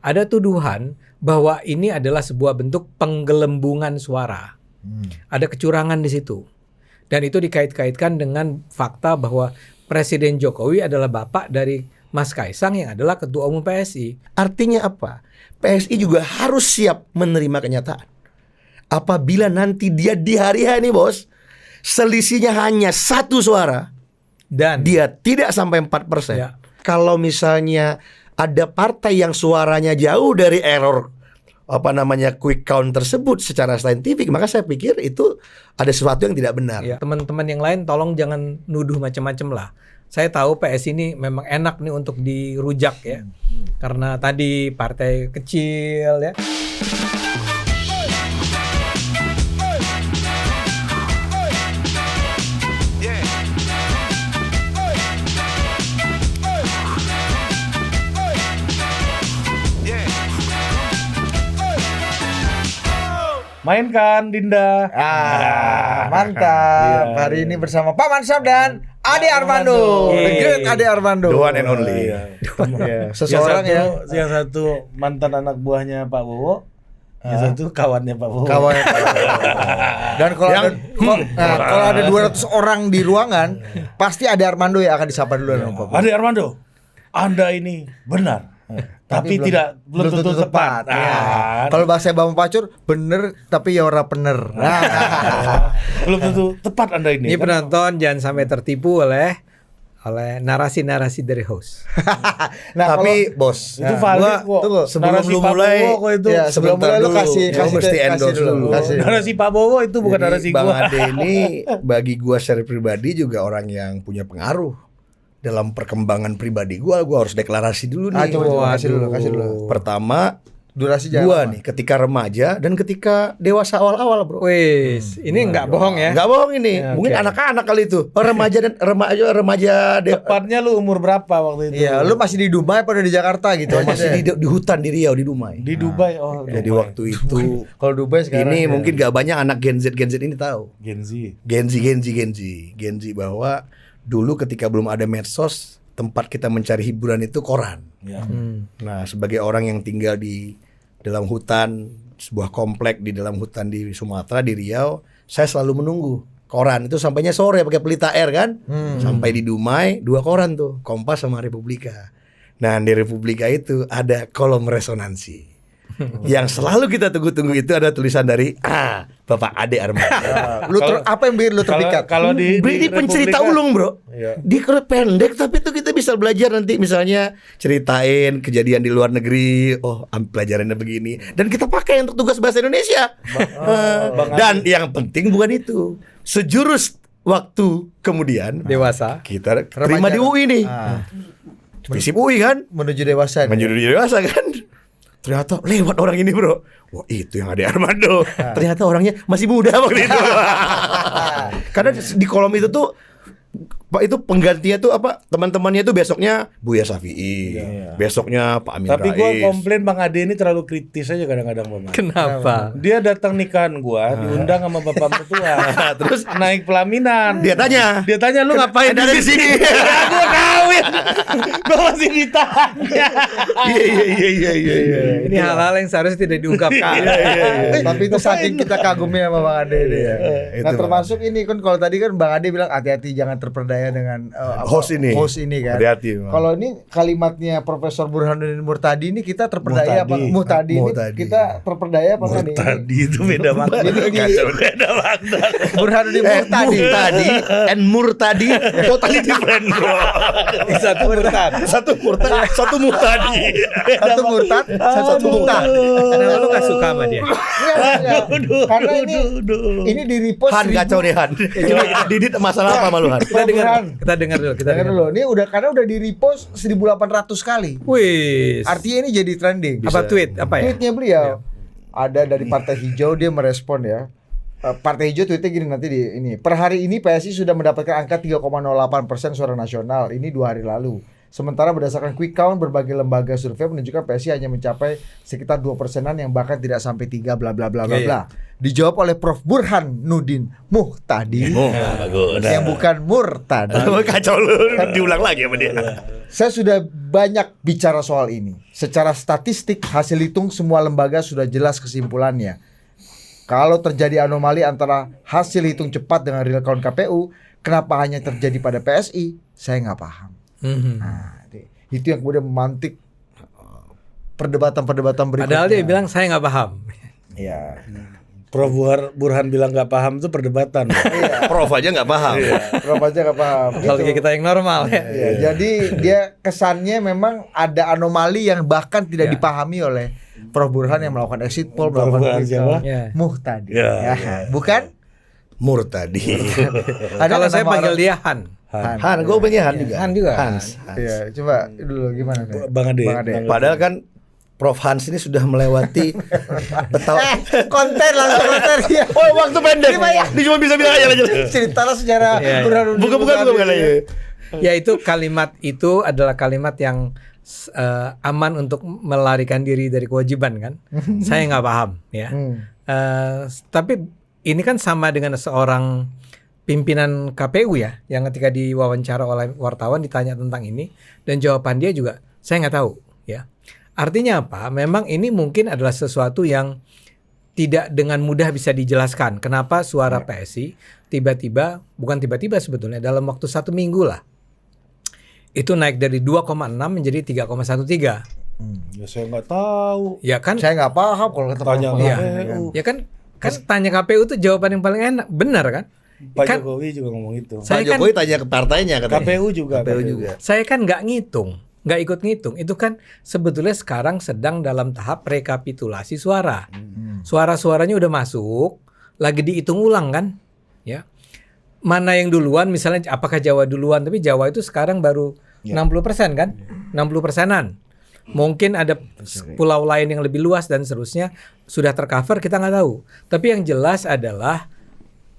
ada tuduhan bahwa ini adalah sebuah bentuk penggelembungan suara. Ada kecurangan di situ. Dan itu dikait-kaitkan dengan fakta bahwa Presiden Jokowi adalah bapak dari Mas Kaisang yang adalah Ketua Umum PSI. Artinya apa? PSI juga harus siap menerima kenyataan. Apabila nanti dia di hari ini bos, selisihnya hanya 1 suara Dan dia tidak sampai 4%. Ya. Kalau misalnya ada partai yang suaranya jauh dari error quick count tersebut secara saintifik, maka saya pikir itu ada sesuatu yang tidak benar. ya, teman-teman yang lain tolong jangan nuduh macam-macam lah. Saya tahu PS ini memang enak nih untuk dirujak ya. Karena tadi partai kecil ya. Mainkan Dinda. Mantap. Iya, Hari iya. ini bersama Pak Mansab dan Ade Armando. Iya. The great Ade Armando. The one and only. Iya. Seseorang yang satu mantan anak buahnya Pak Bowo, yang satu kawannya Pak Bowo. kawan. Dan kalau ada 200 orang di ruangan, pasti Ade Armando yang akan disapa dulu sama Pak Bowo. Ade Armando, Anda ini benar, tapi belum tentu tepat. Ya. Kalau bahasa Bang Pacur, bener tapi ya ora bener. Belum tentu tepat Anda ini. Ini penonton jangan sampai tertipu oleh narasi-narasi dari host. Nah, Tapi bos, Itu valid kok. tunggu, sebelum Narasi lu Pak mulai, Bowo kok itu. ya, sebelum sebentar mulai lu dulu. kasih Gua mesti endorse dulu. Kasih. Narasi Pak Bowo itu bukan Jadi, narasi Bang gua. Ade ini bagi gua secara pribadi juga orang yang punya pengaruh dalam perkembangan pribadi gua harus deklarasi dulu nih. Coba kasih dulu. Pertama, Durasi jangan gua lama. nih ketika remaja dan ketika dewasa awal-awal, bro. Wis, ini nggak bohong ya. Nggak bohong ini. Ya, Mungkin oke. anak-anak kali itu. Remaja dan remaja Tepatnya lu umur berapa waktu itu? Iya, lu masih di Dubai apa udah di Jakarta gitu aja masih deh. di hutan di Riau di Dumai. Di Dubai. Oh, Jadi Dubai. waktu itu Kalau Dubai sekarang ini ya. mungkin gak banyak anak Gen Z ini tahu. Gen Z. Gen Z bahwa dulu ketika belum ada medsos, tempat kita mencari hiburan itu koran. Ya. Nah, sebagai orang yang tinggal di dalam hutan, sebuah komplek di dalam hutan di Sumatera, di Riau, saya selalu menunggu koran itu sampainya sore pakai pelita air kan. Sampai di Dumai 2 koran tuh, Kompas sama Republika. Nah, di Republika itu ada kolom resonansi. Yang selalu kita tunggu-tunggu itu ada tulisan dari Bapak Ade Armando. Apa yang bikin lu terpikat? Kalau di Ini pencerita Republika- ulung, bro. Iya. Di pendek tapi itu kita bisa belajar nanti misalnya ceritain kejadian di luar negeri. Oh, pelajarannya begini dan kita pakai untuk tugas bahasa Indonesia. Bang Dan yang penting bukan itu. Sejurus waktu kemudian Dewasa. kita terima di UI nih. Visip UI kan? Menuju dewasa. nih. Menjadi dewasa kan? Ternyata lewat orang ini, bro. Wah, itu yang Ade Armando. Ternyata orangnya masih muda waktu itu. Karena di kolom itu tuh Pak itu penggantinya tuh apa? Teman-temannya tuh besoknya Buya Syafi'i, besoknya Pak Amin Tapi gua Rais. komplain Bang Ade ini terlalu kritis aja kadang-kadang Bang. Kenapa? Dia datang nikahan gua, diundang sama bapak mertua. Terus naik pelaminan. dia tanya, Lu ngapain ada di sini? Gua kawin. Gua masih ditanya. Iya. Ini hal-hal yang seharusnya tidak diungkapkan. Tapi itu saking kita kagumnya sama Bang Ade ini ya. itu, Nah, Bang. termasuk ini kan kalau tadi kan Bang Ade bilang hati-hati jangan terperdaya dengan Host ini. kan. Hati-hati, Bang. Kalau ini kalimatnya Profesor Burhanuddin Murtadi ini kita terperdaya apa? Muhtadi. Muhtadi ini kita terperdaya apa enggak nih? Tadi itu beda banget. Beda banget. Burhanuddin Murtadi. Murtadi and Murtadi totally different, bro. Satu murtad. Satu Murtadi. Satu murtad, satu muhtad. Kenapa lu gak suka sama dia? Enggak. Karena ini di repost Han kacau nih Han. Didit masalah apa malu Han? Kita dengar dulu. Dengar dulu. Ini karena udah di repost 1.800 kali. Wis. Artinya ini jadi trending. Apa tweet? Apa ya? Tweetnya beliau ada dari Partai Hijau, dia merespon ya. Partai Hijau tweetnya gini nanti di ini. Per hari ini PSI sudah mendapatkan angka 3,08% suara nasional. Ini 2 hari lalu. Sementara berdasarkan quick count berbagai lembaga survei menunjukkan PSI hanya mencapai sekitar 2%-an yang bahkan tidak sampai 3 bla bla bla bla Iya, bla. Dijawab oleh Prof Burhanuddin Muhtadi bagus. yang bukan Murtadi. Kacau lu, diulang lagi sama dia. Saya sudah banyak bicara soal ini. Secara statistik, hasil hitung semua lembaga sudah jelas kesimpulannya. Kalau terjadi anomali antara hasil hitung cepat dengan real count KPU, kenapa hanya terjadi pada PSI? Saya nggak paham. Nah, itu yang kemudian memantik perdebatan-perdebatan berikutnya. Padahal dia bilang saya nggak paham. Iya. Prof Burhan bilang nggak paham itu perdebatan. Prof aja nggak paham. Prof aja nggak paham. Kalau Gitu. kita yang normal ya. Iya, jadi dia kesannya memang ada anomali yang bahkan tidak dipahami oleh Prof Burhan yang melakukan exit poll, Prof melakukan Burhan quick siapa? count. Ya. Muhtadi. Ya, Bukan? Murtadi. Kalau saya nama panggil orang- dia Han. Han, gue punya Han juga. Han juga. Hans. Iya, coba dulu gimana Nek? Bang Ade. Padahal kan Prof Hans ini sudah melewati Konten langsung konten ya. Oh, waktu pendek. Gimana ya? Dia cuma bisa bilang aja. Ceritalah sejarah Iya, iya. Burhanuddin Bukan Muhtadi. aja. Ya itu kalimat itu adalah kalimat yang aman untuk melarikan diri dari kewajiban kan. Saya nggak paham ya. Tapi ini kan sama dengan seorang pimpinan KPU ya, yang ketika diwawancara oleh wartawan ditanya tentang ini dan jawaban dia juga saya nggak tahu ya. Artinya apa? Memang ini mungkin adalah sesuatu yang tidak dengan mudah bisa dijelaskan. Kenapa suara PSI tiba-tiba, bukan tiba-tiba sebetulnya dalam waktu 1 minggu lah, itu naik dari 2,6 menjadi 3,13. Ya saya nggak tahu. Ya kan? Saya nggak paham kalau kata Tanya Prof. Iya. KPU. Ya kan tanya KPU itu jawaban yang paling enak, benar kan? Pak Kan Jokowi juga ngomong itu. Pak saya kan Jokowi tanya ke partainya katanya. KPU juga. KPU juga. saya kan nggak ngitung, nggak ikut ngitung. Itu kan sebetulnya sekarang sedang dalam tahap rekapitulasi suara. Suara-suaranya udah masuk, lagi dihitung ulang kan? Ya. Mana yang duluan misalnya apakah Jawa duluan, tapi Jawa itu sekarang baru 60% kan? 60%-an. Mungkin ada pulau lain yang lebih luas dan seterusnya sudah tercover, kita nggak tahu. Tapi yang jelas adalah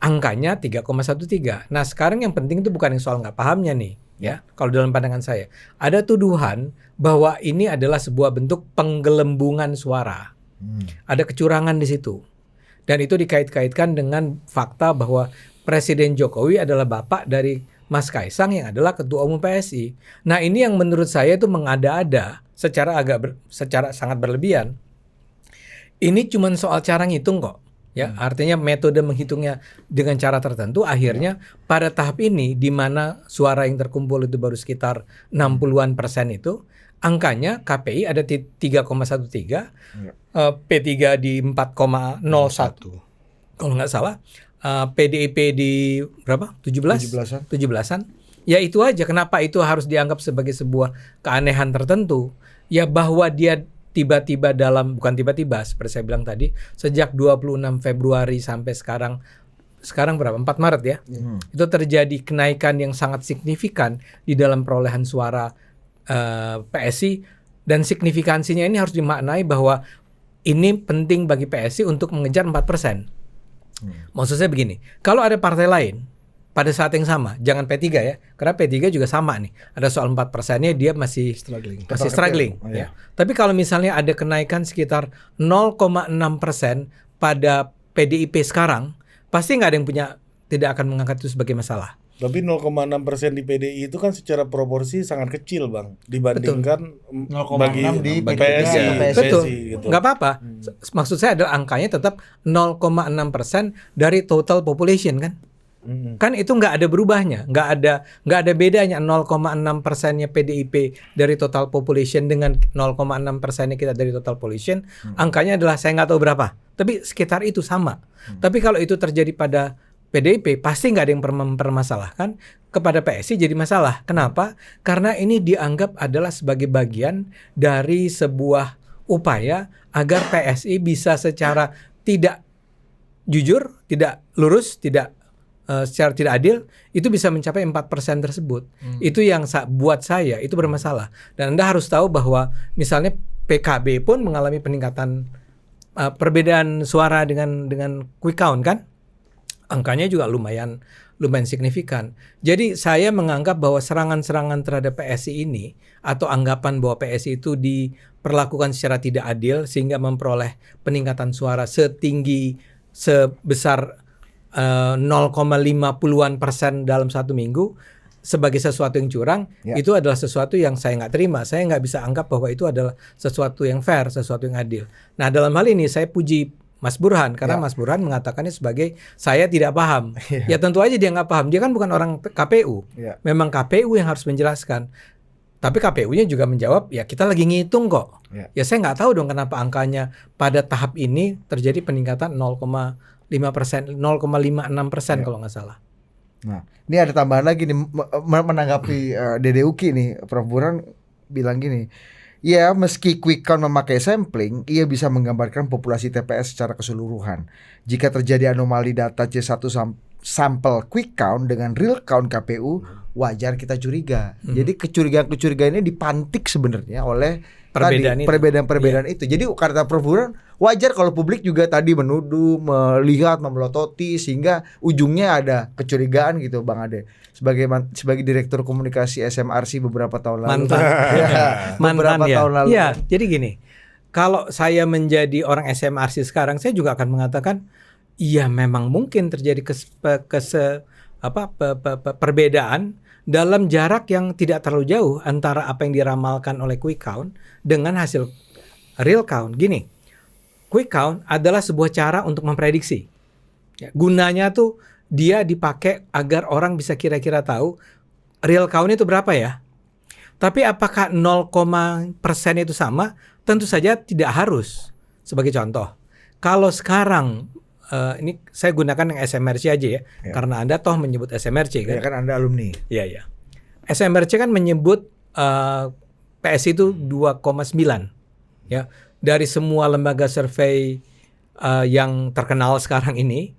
angkanya 3,13. Nah sekarang yang penting itu bukan yang soal nggak pahamnya nih, ya. Kalau dalam pandangan saya, ada tuduhan bahwa ini adalah sebuah bentuk penggelembungan suara. Ada kecurangan di situ. Dan itu dikait-kaitkan dengan fakta bahwa Presiden Jokowi adalah bapak dari Mas Kaisang yang adalah ketua umum PSI. Nah ini yang menurut saya itu mengada-ada secara secara sangat berlebihan. Ini cuma soal cara ngitung kok. Ya, artinya metode menghitungnya dengan cara tertentu akhirnya pada tahap ini di mana suara yang terkumpul itu baru sekitar 60-an persen itu angkanya KPI ada 3,13, P3 di 4,01 kalau nggak salah, PDIP di berapa? 17-an. Ya itu aja, kenapa itu harus dianggap sebagai sebuah keanehan tertentu? Ya bahwa dia tiba-tiba bukan tiba-tiba seperti saya bilang tadi, sejak 26 Februari sampai sekarang berapa? 4 Maret ya. Itu terjadi kenaikan yang sangat signifikan di dalam perolehan suara PSI, dan signifikansinya ini harus dimaknai bahwa ini penting bagi PSI untuk mengejar 4%. Maksud saya begini, kalau ada partai lain pada saat yang sama, jangan P3 ya, karena P3 juga sama nih, ada soal 4%-nya dia masih struggling ya. Tapi kalau misalnya ada kenaikan sekitar 0,6% pada PDIP sekarang, pasti nggak ada yang tidak akan mengangkat itu sebagai masalah. Tapi 0,6% di PDI itu kan secara proporsi sangat kecil bang, dibandingkan 0,6 di PSI. Betul, gitu. nggak apa-apa. Maksud saya adalah angkanya tetap 0,6% dari total population kan. Kan itu nggak ada berubahnya, nggak ada bedanya 0,6%-nya PDIP dari total population dengan 0,6%-nya kita dari total population. Angkanya adalah saya nggak tahu berapa, tapi sekitar itu sama. Tapi kalau itu terjadi pada PDIP pasti nggak ada yang mempermasalahkan, kepada PSI jadi masalah. Kenapa? Karena ini dianggap adalah sebagai bagian dari sebuah upaya agar PSI bisa secara tidak jujur, tidak lurus, secara tidak adil itu bisa mencapai 4% tersebut. Itu yang buat saya itu bermasalah. Dan Anda harus tahu bahwa misalnya PKB pun mengalami peningkatan perbedaan suara dengan quick count kan. Angkanya juga lumayan lumayan signifikan. Jadi saya menganggap bahwa serangan-serangan terhadap PSI ini atau anggapan bahwa PSI itu diperlakukan secara tidak adil sehingga memperoleh peningkatan suara setinggi sebesar 0,50% dalam satu minggu sebagai sesuatu yang curang, itu adalah sesuatu yang saya nggak terima. Saya nggak bisa anggap bahwa itu adalah sesuatu yang fair, sesuatu yang adil. Nah, dalam hal ini saya puji Mas Burhan karena Mas Burhan mengatakannya sebagai saya tidak paham. Ya tentu aja dia nggak paham. Dia kan bukan orang KPU. Memang KPU yang harus menjelaskan. Tapi KPU-nya juga menjawab, ya kita lagi ngitung kok. Ya saya nggak tahu dong kenapa angkanya pada tahap ini terjadi peningkatan 0,56% kalau nggak salah. Nah, ini ada tambahan lagi nih menanggapi Dede Uki nih, Prof Burhan bilang gini. Ya, meski quick count memakai sampling, ia bisa menggambarkan populasi TPS secara keseluruhan. Jika terjadi anomali data C1 sampel quick count dengan real count KPU, wajar kita curiga. Jadi kecurigaan-kecurigaan ini dipantik sebenarnya oleh perbedaan-perbedaan itu. Jadi kata Prof Burhan, wajar kalau publik juga tadi menuduh, melihat, memelototi sehingga ujungnya ada kecurigaan gitu, Bang Ade. Sebagai direktur komunikasi SMRC beberapa tahun lalu. Tahun lalu. Ya, jadi gini. Kalau saya menjadi orang SMRC sekarang, saya juga akan mengatakan, iya memang mungkin terjadi perbedaan dalam jarak yang tidak terlalu jauh antara apa yang diramalkan oleh quick count dengan hasil real count. Gini, quick count adalah sebuah cara untuk memprediksi. Ya, gunanya tuh dia dipakai agar orang bisa kira-kira tahu real count itu berapa ya. Tapi apakah 0% itu sama? Tentu saja tidak harus. Sebagai contoh, kalau sekarang ini saya gunakan yang SMRC aja ya. Karena Anda toh menyebut SMRC kan? Ya kan Anda alumni. Iya. SMRC kan menyebut PSI itu 2,9 ya. Dari semua lembaga survei yang terkenal sekarang ini,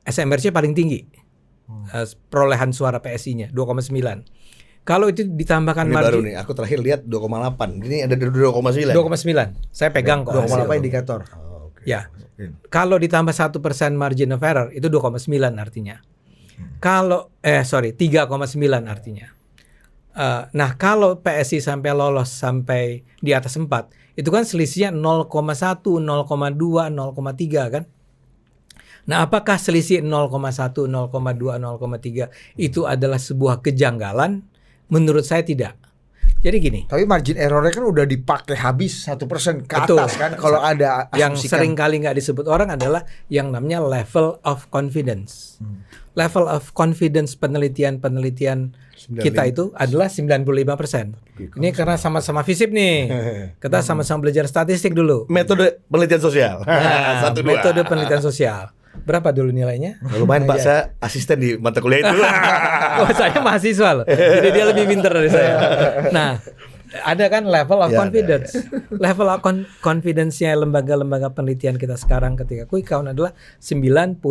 SMRC paling tinggi perolehan suara PSI-nya 2,9. Kalau itu ditambahkan ini margin baru nih, aku terakhir lihat 2,8. Ini ada 2,9. 2,9. Saya pegang kok. 2,8 indikator. Ya. Kalau ditambah 1% margin of error itu 2,9 artinya. Kalau 3,9 artinya. Nah, kalau PSI sampai lolos sampai di atas 4, itu kan selisihnya 0,1, 0,2, 0,3 kan? Nah, apakah selisih 0,1, 0,2, 0,3 itu adalah sebuah kejanggalan? Menurut saya tidak. Jadi gini. Tapi margin errornya kan udah dipakai habis 1% ke atas kan. Kalau ada yang sering kali nggak disebut orang adalah yang namanya level of confidence. Level of confidence penelitian kita itu adalah 95%. Ini karena sama-sama FISIP nih. Kita sama-sama belajar statistik dulu. Metode penelitian sosial. Metode penelitian sosial. Berapa dulu nilainya? Lumayan Pak, saya asisten di mata kuliah itu. Oh, saya mahasiswa loh. Jadi dia lebih pintar dari saya. Nah, ada kan level of confidence. Level of confidence-nya lembaga-lembaga penelitian kita sekarang ketika quick count adalah 95%.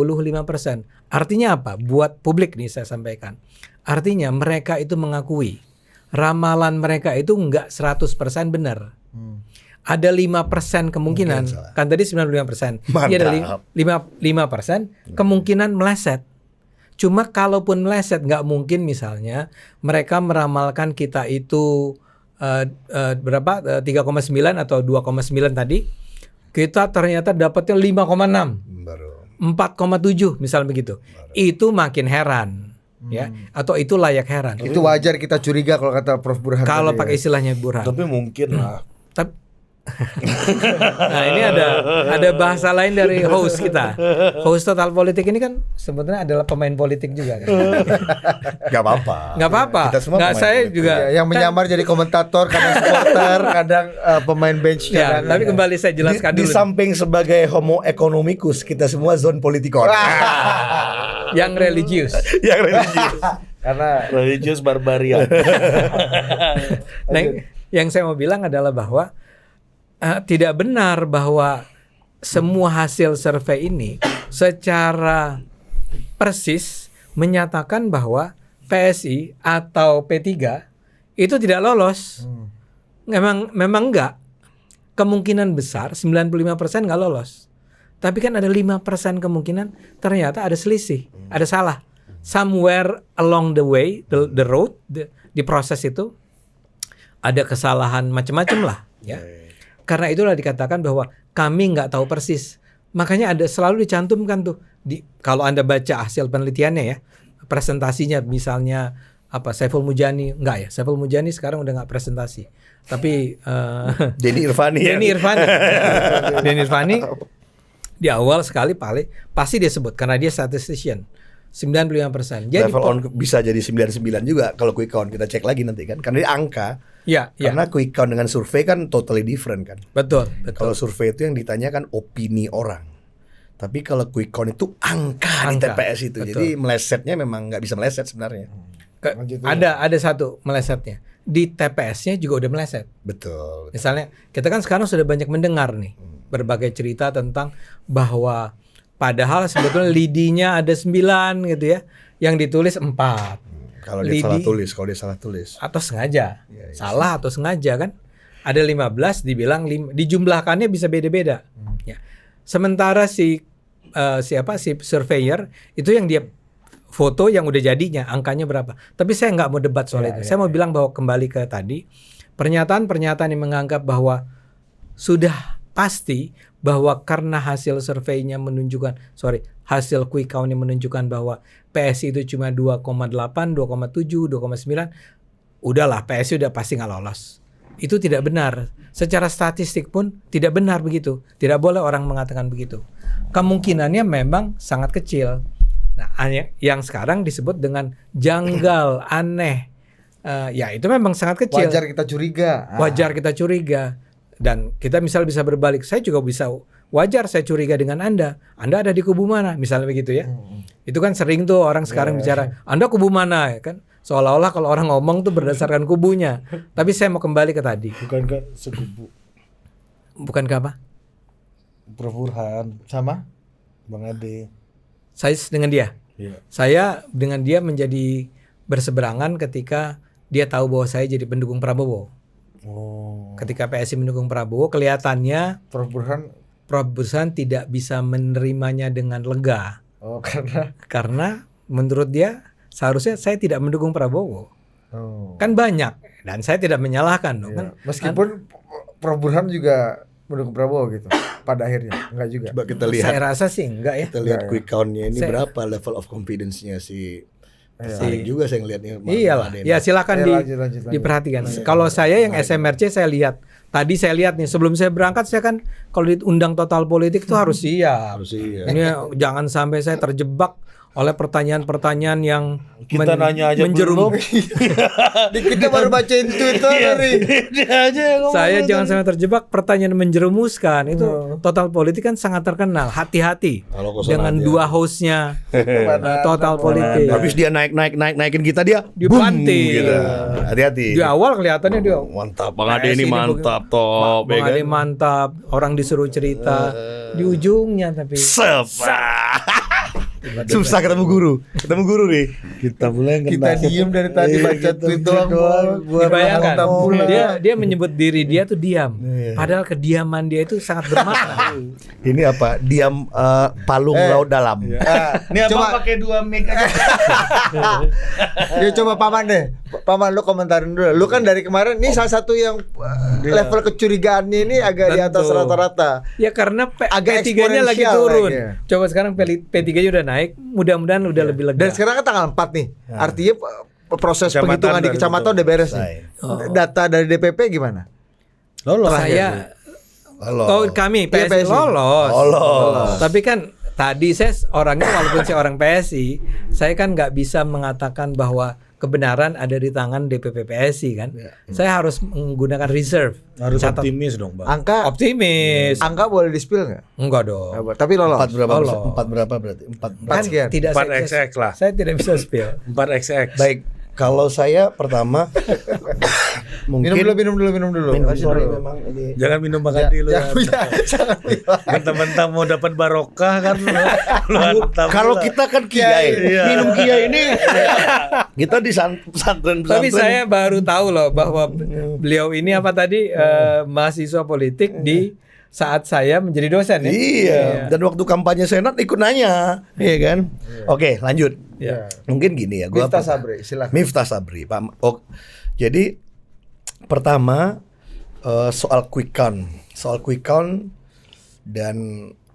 Artinya apa? Buat publik nih saya sampaikan. Artinya mereka itu mengakui ramalan mereka itu enggak 100% benar. Ada 5% kemungkinan. Kan tadi 95%. Iya, ada 5% kemungkinan meleset. Cuma kalaupun meleset nggak mungkin misalnya mereka meramalkan kita itu 3,9 atau 2,9 tadi. Kita ternyata dapatnya 5,6. 4,7 misalnya begitu. Itu makin heran. Ya, atau itu layak heran. Itu wajar kita curiga kalau kata Prof Burhan. Kalau pakai istilahnya Burhan. Tapi mungkin lah. Nah, ini ada bahasa lain dari host kita. Host Total Politik ini kan sebetulnya adalah pemain politik juga kan. Gak apa-apa. Gak apa-apa. Nggak, saya politik juga yang menyamar jadi komentator, kadang supporter, kadang pemain bench. Ya, tapi kembali saya jelaskan di dulu. Di samping sebagai homo economicus, kita semua zone politikon. Yang religius. Yang religius. Karena religius barbarian. Nah, yang saya mau bilang adalah bahwa tidak benar bahwa semua hasil survei ini secara persis menyatakan bahwa PSI atau P3 itu tidak lolos. Memang enggak. Kemungkinan besar 95% enggak lolos. Tapi kan ada 5% kemungkinan ternyata ada selisih, ada salah. somewhere along the way, the road, di proses itu ada kesalahan macam-macam lah, ya. Karena itulah dikatakan bahwa kami nggak tahu persis. Makanya ada selalu dicantumkan tuh kalau Anda baca hasil penelitiannya ya, presentasinya misalnya Saiful Mujani, enggak ya, Saiful Mujani sekarang udah nggak presentasi, tapi Denny Irvani. Denny Irvani di awal sekali pasti dia sebut karena dia statistician 95%. Jadi Level on bisa jadi 99 juga kalau quick count, kita cek lagi nanti kan. Karena dia angka. ya. Karena quick count dengan survei kan totally different kan. Betul. Kalau survei itu yang ditanyakan opini orang. Tapi kalau quick count itu angka di Angka, TPS itu. betul. Jadi melesetnya memang nggak bisa meleset sebenarnya. Ada satu melesetnya. Di TPS-nya juga udah meleset. Betul. Misalnya kita kan sekarang sudah banyak mendengar nih berbagai cerita tentang bahwa padahal sebetulnya lidinya ada 9 gitu ya, yang ditulis 4. Kalau dia salah tulis. Atau sengaja. Iya. Salah atau sengaja kan. Ada 15 dibilang dijumlahkannya bisa beda-beda. Ya. Sementara si surveyor itu yang dia foto yang udah jadinya angkanya berapa. Tapi saya nggak mau debat soal itu. Saya mau bilang bahwa kembali ke tadi pernyataan-pernyataan yang menganggap bahwa sudah pasti bahwa karena hasil surveinya menunjukkan, hasil quick count-nya menunjukkan bahwa PSI itu cuma 2,8, 2,7, 2,9, udahlah PSI udah pasti nggak lolos. Itu tidak benar. Secara statistik pun tidak benar begitu. Tidak boleh orang mengatakan begitu. Kemungkinannya memang sangat kecil. Nah, yang sekarang disebut dengan janggal, aneh, ya itu memang sangat kecil. Wajar kita curiga. Wajar kita curiga. Dan kita misal bisa berbalik, saya juga bisa wajar saya curiga dengan Anda ada di kubu mana, misalnya begitu ya. Itu kan sering tuh orang sekarang bicara, Anda kubu mana ya kan, seolah-olah kalau orang ngomong tuh berdasarkan kubunya. Tapi saya mau kembali ke tadi. Bukankah sekubu? Bukankah apa? Prof Burhan Sama? Bang Ade. Saya dengan dia. Iya. Saya dengan dia menjadi berseberangan ketika dia tahu bahwa saya jadi pendukung Prabowo. Oh. Ketika PSI mendukung Prabowo, kelihatannya Prof Burhan tidak bisa menerimanya dengan lega. oh Karena menurut dia seharusnya saya tidak mendukung Prabowo. Kan banyak dan saya tidak menyalahkan dong kan. Meskipun Prof Burhan juga mendukung Prabowo gitu. Pada akhirnya enggak juga. Coba kita lihat. Saya rasa sih enggak ya. Kita lihat quick count-nya ini Saya- berapa level of confidence-nya si Menarik juga saya ngelihatnya. Iyalah. Ya silakan Lanjut. diperhatikan. Kalau saya yang SMRC saya lihat. Tadi saya lihat nih sebelum saya berangkat saya kan kalau diundang Total Politik itu harus siap. Harus iya. Ini jangan sampai saya terjebak oleh pertanyaan-pertanyaan yang Kita nanya aja belum. Kita baru bacain Twitter nih. Dia aja yang ngomong. saya jangan sampai terjebak pertanyaan menjerumuskan. Itu Total Politik kan sangat terkenal. Hati-hati Kalau kosong dengan aja. dua hostnya Total Politik. Habis dia naikin kita dia Dibanting. boom, gitu. Hati-hati. Di awal kelihatannya dia Mantap, Bang Ade PSI ini mantap top, Bang ya kan? Ade mantap. Orang disuruh cerita di ujungnya tapi Susah ketemu guru nih. Kita mulai Kita diem dari tadi baca tweet doang. dibayangkan Bulan. dia menyebut diri dia tuh diam. Padahal kediaman dia itu sangat bermakna. Ini apa? Diam palung laut dalam. Ini apa Coba- pakai 2 mic aja. Ya coba Paman deh. Paman lu komentarin dulu. Lu kan dari kemarin ini salah satu yang level kecurigaannya ini agak di atas Tentu. rata-rata. Ya karena Agak P3-nya lagi eksponensial turun. naiknya. Coba sekarang P3-nya udah naik, mudah-mudahan udah lebih lega. Dan sekarang kan tanggal 4 nih. Artinya proses Kecamatan penghitungan di baru kecamatan betul. udah beres nih. Selesai. Data dari DPP gimana? Lolos. saya Halo. kami Iya, PSI PSI. lolos. Tapi kan tadi saya orangnya walaupun saya orang PSI, saya kan nggak bisa mengatakan bahwa kebenaran ada di tangan DPP PSI kan. Saya harus menggunakan reserve. Harus Catat. optimis dong, Bang. Angka Optimis. angka boleh di-spill nggak? Enggak dong. Tapi lolos. 4 berapa? Lolos. 4 berapa berarti? 4. Empat sekian. Tidak 4XX lah. Saya tidak bisa spill. 4XX. Baik, kalau saya pertama mungkin Minum dulu. Kasih sorry, dulu. memang ini Jangan minum makan dulu. Jangan Mentang-mentang mau dapat barokah kan lu hantam kalau lah. kita kan kiai, Iya. minum kiai ini kita di pesantren. Tapi saya baru tahu loh bahwa beliau ini apa tadi mahasiswa politik di saat saya menjadi dosen ya. Iya. Dan waktu kampanye Senat ikut nanya, iya kan? Oke, lanjut. Ya. Mungkin gini ya, gua Miftah Sabri, silakan. Miftah Sabri, Pak. Jadi pertama soal quick count dan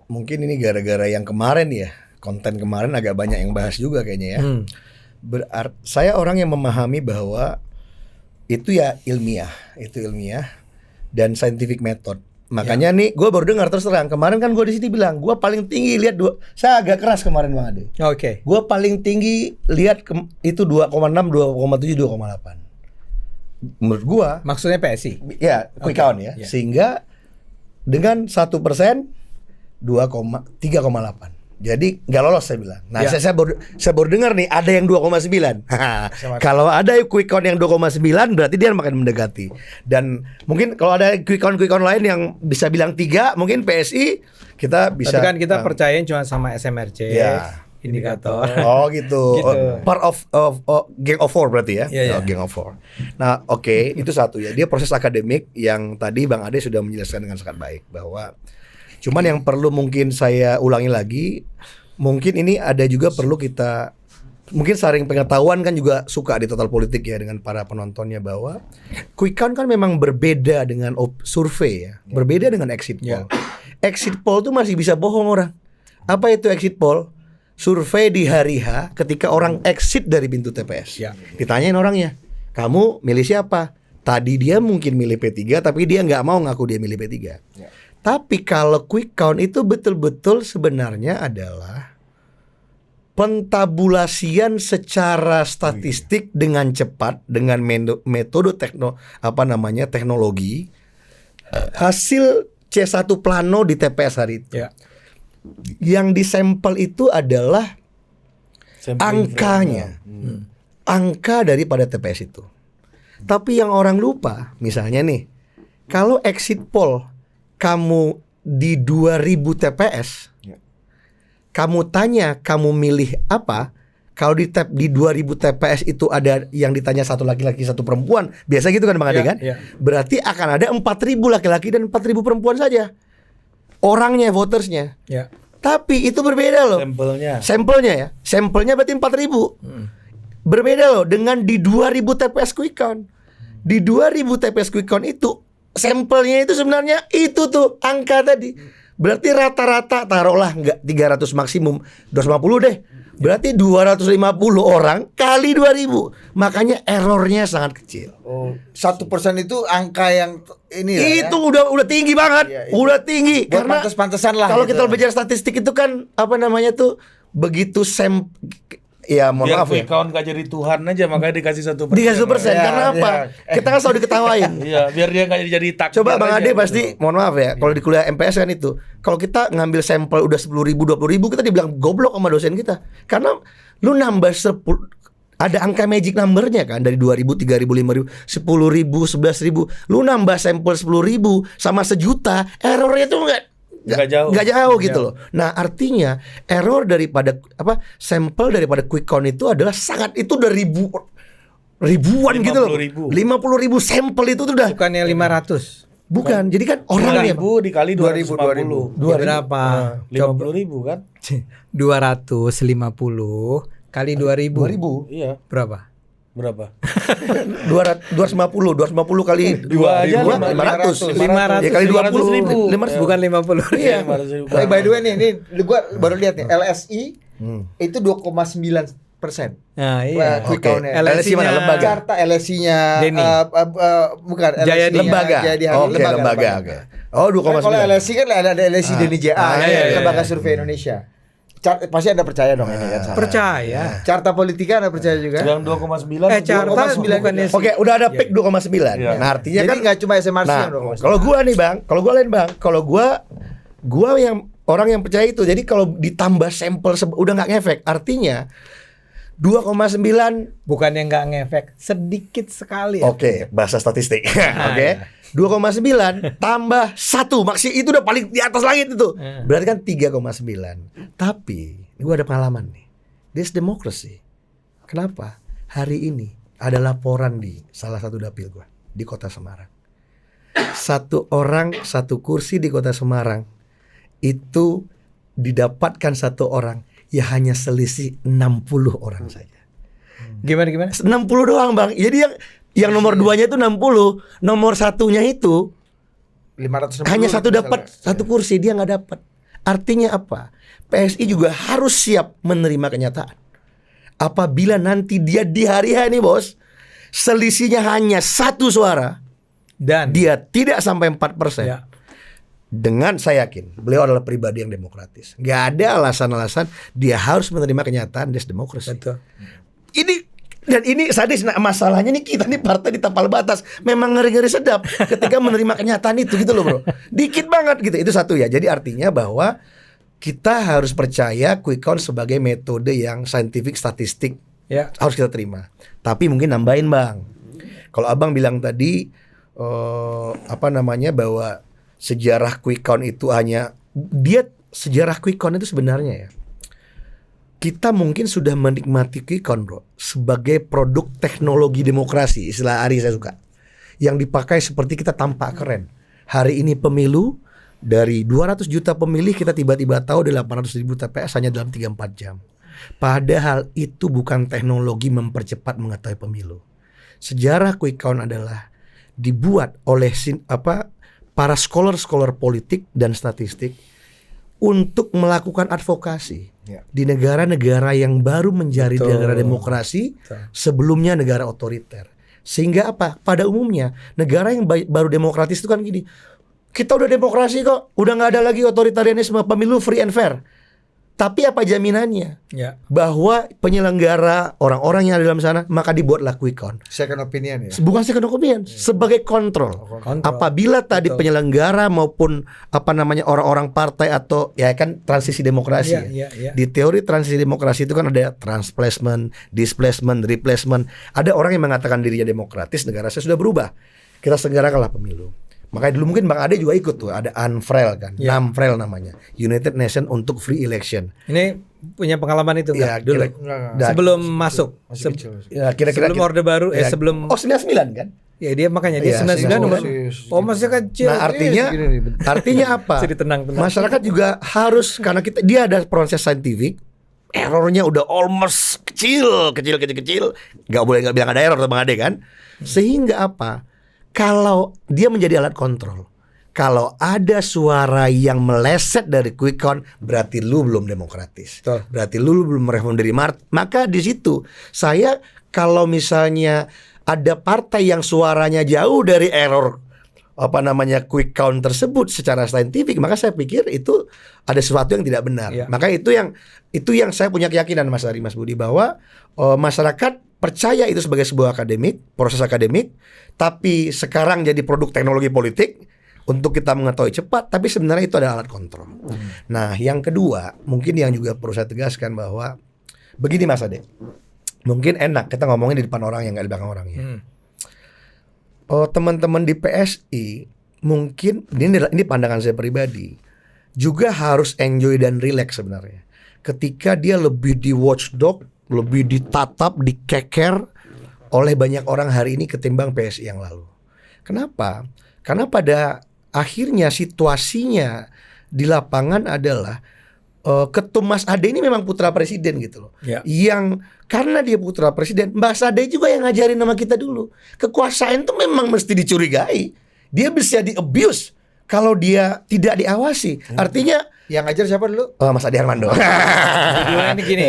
mungkin ini gara-gara yang kemarin ya, konten kemarin agak banyak yang bahas juga kayaknya ya. Saya orang yang memahami bahwa itu ya ilmiah dan scientific method. Makanya nih gue baru dengar terus terang kemarin kan gue di sini bilang gue paling tinggi lihat saya agak keras kemarin Bang Ade. Oke. Gue paling tinggi lihat itu 2,6, 2,7, 2,8. Menurut gue Maksudnya PSI. ya quick count ya. Ya. Sehingga dengan 1% 3,8. Jadi nggak lolos saya bilang. Nah Ya. saya baru dengar nih ada yang 2,9. Kalau ada quick count yang 2,9 berarti dia makin mendekati. Dan mungkin kalau ada quick count lain yang bisa bilang 3, mungkin PSI kita bisa. Tapi kan kita percayain cuma sama SMRC. Ya. Indikator. Oh gitu. Gitu. Part of Gang of Four berarti ya. Iya, iya. Oh, Gang of Four. Nah, oke, itu satu ya. Dia proses akademik yang tadi Bang Ade sudah menjelaskan dengan sangat baik bahwa cuman yang perlu mungkin saya ulangi lagi, mungkin ini ada juga perlu kita mungkin saring pengetahuan kan juga suka di Total Politik ya dengan para penontonnya bahwa quick count kan memang berbeda dengan survei ya, berbeda dengan exit poll. Exit poll tuh masih bisa bohong orang. Apa itu exit poll? Survei di hari H ketika orang exit dari pintu TPS. Ya. Ditanyain orangnya, kamu milih siapa? Tadi dia mungkin milih P3 tapi dia nggak mau ngaku dia milih P3. Ya. Tapi kalau quick count itu betul-betul sebenarnya adalah pentabulasian secara statistik dengan cepat dengan metode teknologi hasil C1 plano di TPS hari itu. Ya. Yang disampel itu adalah Sampling angkanya. Angka daripada TPS itu. Tapi yang orang lupa, misalnya nih, kalau exit poll kamu di 2000 TPS, kamu tanya kamu milih apa? Kalau di 2000 TPS itu ada yang ditanya satu laki-laki satu perempuan, biasa gitu kan Bang Ade Ya, kan? ya. Berarti akan ada 4000 laki-laki dan 4000 perempuan saja. Orangnya, votersnya. Ya. Tapi itu berbeda loh. Sampelnya ya. Sampelnya berarti 4.000. Berbeda loh dengan di 2000 TPS quick count. Di 2000 TPS quick count itu sampelnya itu sebenarnya itu tuh angka tadi. Berarti rata-rata taruhlah enggak 300 maksimum 250 deh. Berarti 250 orang kali 2000. Makanya errornya sangat kecil. Oh, 1% itu angka yang ini ya. Itu udah tinggi banget. Iya, Udah tinggi Buat karena pantes-pantesan lah. kalau gitu. kita bicara statistik itu kan apa namanya tuh begitu ya mohon Biar maaf ya. quick count gak jadi Tuhan aja makanya dikasih 1%. Dikasih 1% Ya, karena apa? ya. Kita kan selalu diketawain. Iya, biar dia gak jadi takdir. Coba Bang aja Ade gitu. pasti mohon maaf ya, kalau di kuliah MPS kan itu, kalau kita ngambil sampel udah 10.000, 20.000 kita dibilang goblok sama dosen kita. Karena lu nambah 10 ada angka magic numbernya kan dari 2.000, 3.000, 5.000, 10.000, 11.000. Lu nambah sampel 10.000 sama sejuta, errornya tuh nggak jauh gitu loh. Nah artinya error daripada sampel daripada quick count itu adalah sangat itu udah ribuan gitu loh. 50.000 sampel itu tuh udah Bukannya 500. bukan. Jadi kan orangnya 2.000 dikali 2.000. 250. Berapa? Coba 50.000 kan? 250 kali 2000. 2.000. Iya. Berapa? Berapa? 250 kali Dua aja, 500. 500. Ya kali 500.000. 20. Bukan 50. Iya. 500.000. By the way nih gua baru lihat nih LSI itu 2,9%. Nah, iya. Oke. Quick count-nya. LSI mana? Lembaga. Carta LSI-nya Denny. bukan Jayadi. LSI-nya Lembaga. Jayadi Oke, Halim, lembaga. Oke. Oh, Kan kalau 2,9. LSI kan ada LSI Denny JA, iya, Lembaga Survei Indonesia. Pasti Anda percaya dong ini kan. Percaya. Carta Politika Anda percaya juga? Yang 2,9. Carta 2,9. bukannya Oke, udah ada pick 2,9. Iya. Nah, artinya Jadi kan nggak cuma SMRC nah, yang 2,9. kalau gua nih Bang, kalau gua yang orang yang percaya itu. Jadi kalau ditambah sampel udah nggak ngefek. Artinya 2,9. Bukannya nggak ngefek, sedikit sekali. Oke, bahasa statistik. Oke. 2,9 tambah 1 maksi itu udah paling di atas langit itu. Berarti kan 3,9. Tapi gua ada pengalaman nih. This democracy. Kenapa? Hari ini ada laporan di salah satu dapil gua di Kota Semarang. Satu orang satu kursi di Kota Semarang itu didapatkan satu orang ya hanya selisih 60 orang saja. Gimana? 60 doang, Bang. Jadi yang nomor 2-nya itu 60, nomor 1-nya itu 560 hanya satu dapat misalnya. satu kursi, dia nggak dapat. Artinya apa? PSI juga harus siap menerima kenyataan. Apabila nanti dia di hari H ini, Bos, selisihnya hanya 1 suara Dan dia tidak sampai 4%. ya, Dengan saya yakin beliau adalah pribadi yang demokratis. Gak ada alasan-alasan dia harus menerima kenyataan demokrasi. betul. Ini sadis. Nah, masalahnya nih kita nih partai di tapal batas. Memang ngeri-ngeri sedap ketika menerima kenyataan itu gitu loh, Bro. Dikit banget gitu. Itu satu ya. Jadi artinya bahwa kita harus percaya quick count sebagai metode yang scientific statistik. Ya. Harus kita terima. Tapi mungkin nambahin, Bang. Kalau Abang bilang tadi bahwa sejarah quick count itu sejarah quick count itu sebenarnya ya, kita mungkin sudah menikmati quick count, Bro, sebagai produk teknologi demokrasi. Istilah Ari saya suka, yang dipakai seperti kita tampak keren. Hari ini pemilu, dari 200 juta pemilih kita tiba-tiba tahu ada 800 ribu TPS hanya dalam 3-4 jam. Padahal itu bukan teknologi mempercepat mengetahui pemilu. Sejarah quick count adalah dibuat oleh para scholar politik dan statistik untuk melakukan advokasi di negara-negara yang baru menjadi negara demokrasi, sebelumnya negara otoriter. Sehingga apa? Pada umumnya negara yang baru demokratis itu kan gini, kita udah demokrasi kok, udah nggak ada lagi otoritarianisme, pemilu free and fair. Tapi apa jaminannya Ya. bahwa penyelenggara, orang-orang yang ada dalam sana, maka dibuatlah quick count. Second opinion ya. Bukan second opinion, sebagai kontrol. Kontrol. Apabila tadi penyelenggara maupun orang-orang partai atau ya kan transisi demokrasi. Iya. Di teori transisi demokrasi itu kan ada transplacement, displacement, replacement. Ada orang yang mengatakan dirinya demokratis, negara saya sudah berubah, kita selenggarakanlah pemilu. Makanya dulu mungkin Bang Ade juga ikut tuh, ada UNFREL kan, NAMFREL namanya, United Nations untuk Free Election. Ini punya pengalaman itu Ya, nggak dulu? Enggak. Sebelum masuk. Masih kecil. Ya, kira-kira sebelum Orde Baru, ya. sebelum. Oh 99 kan? Ya dia makanya dia Iya, 99 nomor. masih- Oh masih kecil. Nah artinya apa? Jadi tenang-tenang. Masyarakat juga harus, karena dia ada proses saintifik, errornya udah almost kecil, nggak bilang ada error Bang Ade kan? Sehingga apa? Kalau dia menjadi alat kontrol, kalau ada suara yang meleset dari quick count, berarti lu belum demokratis. Betul. Berarti lu belum mereform diri. Maka di situ saya, kalau misalnya ada partai yang suaranya jauh dari error quick count tersebut secara saintifik, maka saya pikir itu ada sesuatu yang tidak benar. Ya. Maka itu yang saya punya keyakinan, Mas Ari, Mas Budi, bahwa masyarakat percaya itu sebagai sebuah proses akademik, tapi sekarang jadi produk teknologi politik untuk kita mengetahui cepat, tapi sebenarnya itu adalah alat kontrol. Nah, yang kedua, mungkin yang juga perlu saya tegaskan bahwa begini, Mas Ade, mungkin enak kita ngomongin di depan orang yang nggak di belakang orangnya. Teman-teman di PSI mungkin ini pandangan saya pribadi, juga harus enjoy dan relax sebenarnya. Ketika dia lebih di watchdog, lebih ditatap, dikeker oleh banyak orang hari ini ketimbang PSI yang lalu. Kenapa? Karena pada akhirnya situasinya di lapangan adalah Ketum Mas Ade ini memang putra presiden gitu loh. Ya. Yang karena dia putra presiden, Mas Ade juga yang ngajarin nama kita dulu. Kekuasaan itu memang mesti dicurigai. Dia bisa di-abuse kalau dia tidak diawasi. Artinya Yang ngajar siapa dulu? Mas Ade Armando. Judulnya ini gini,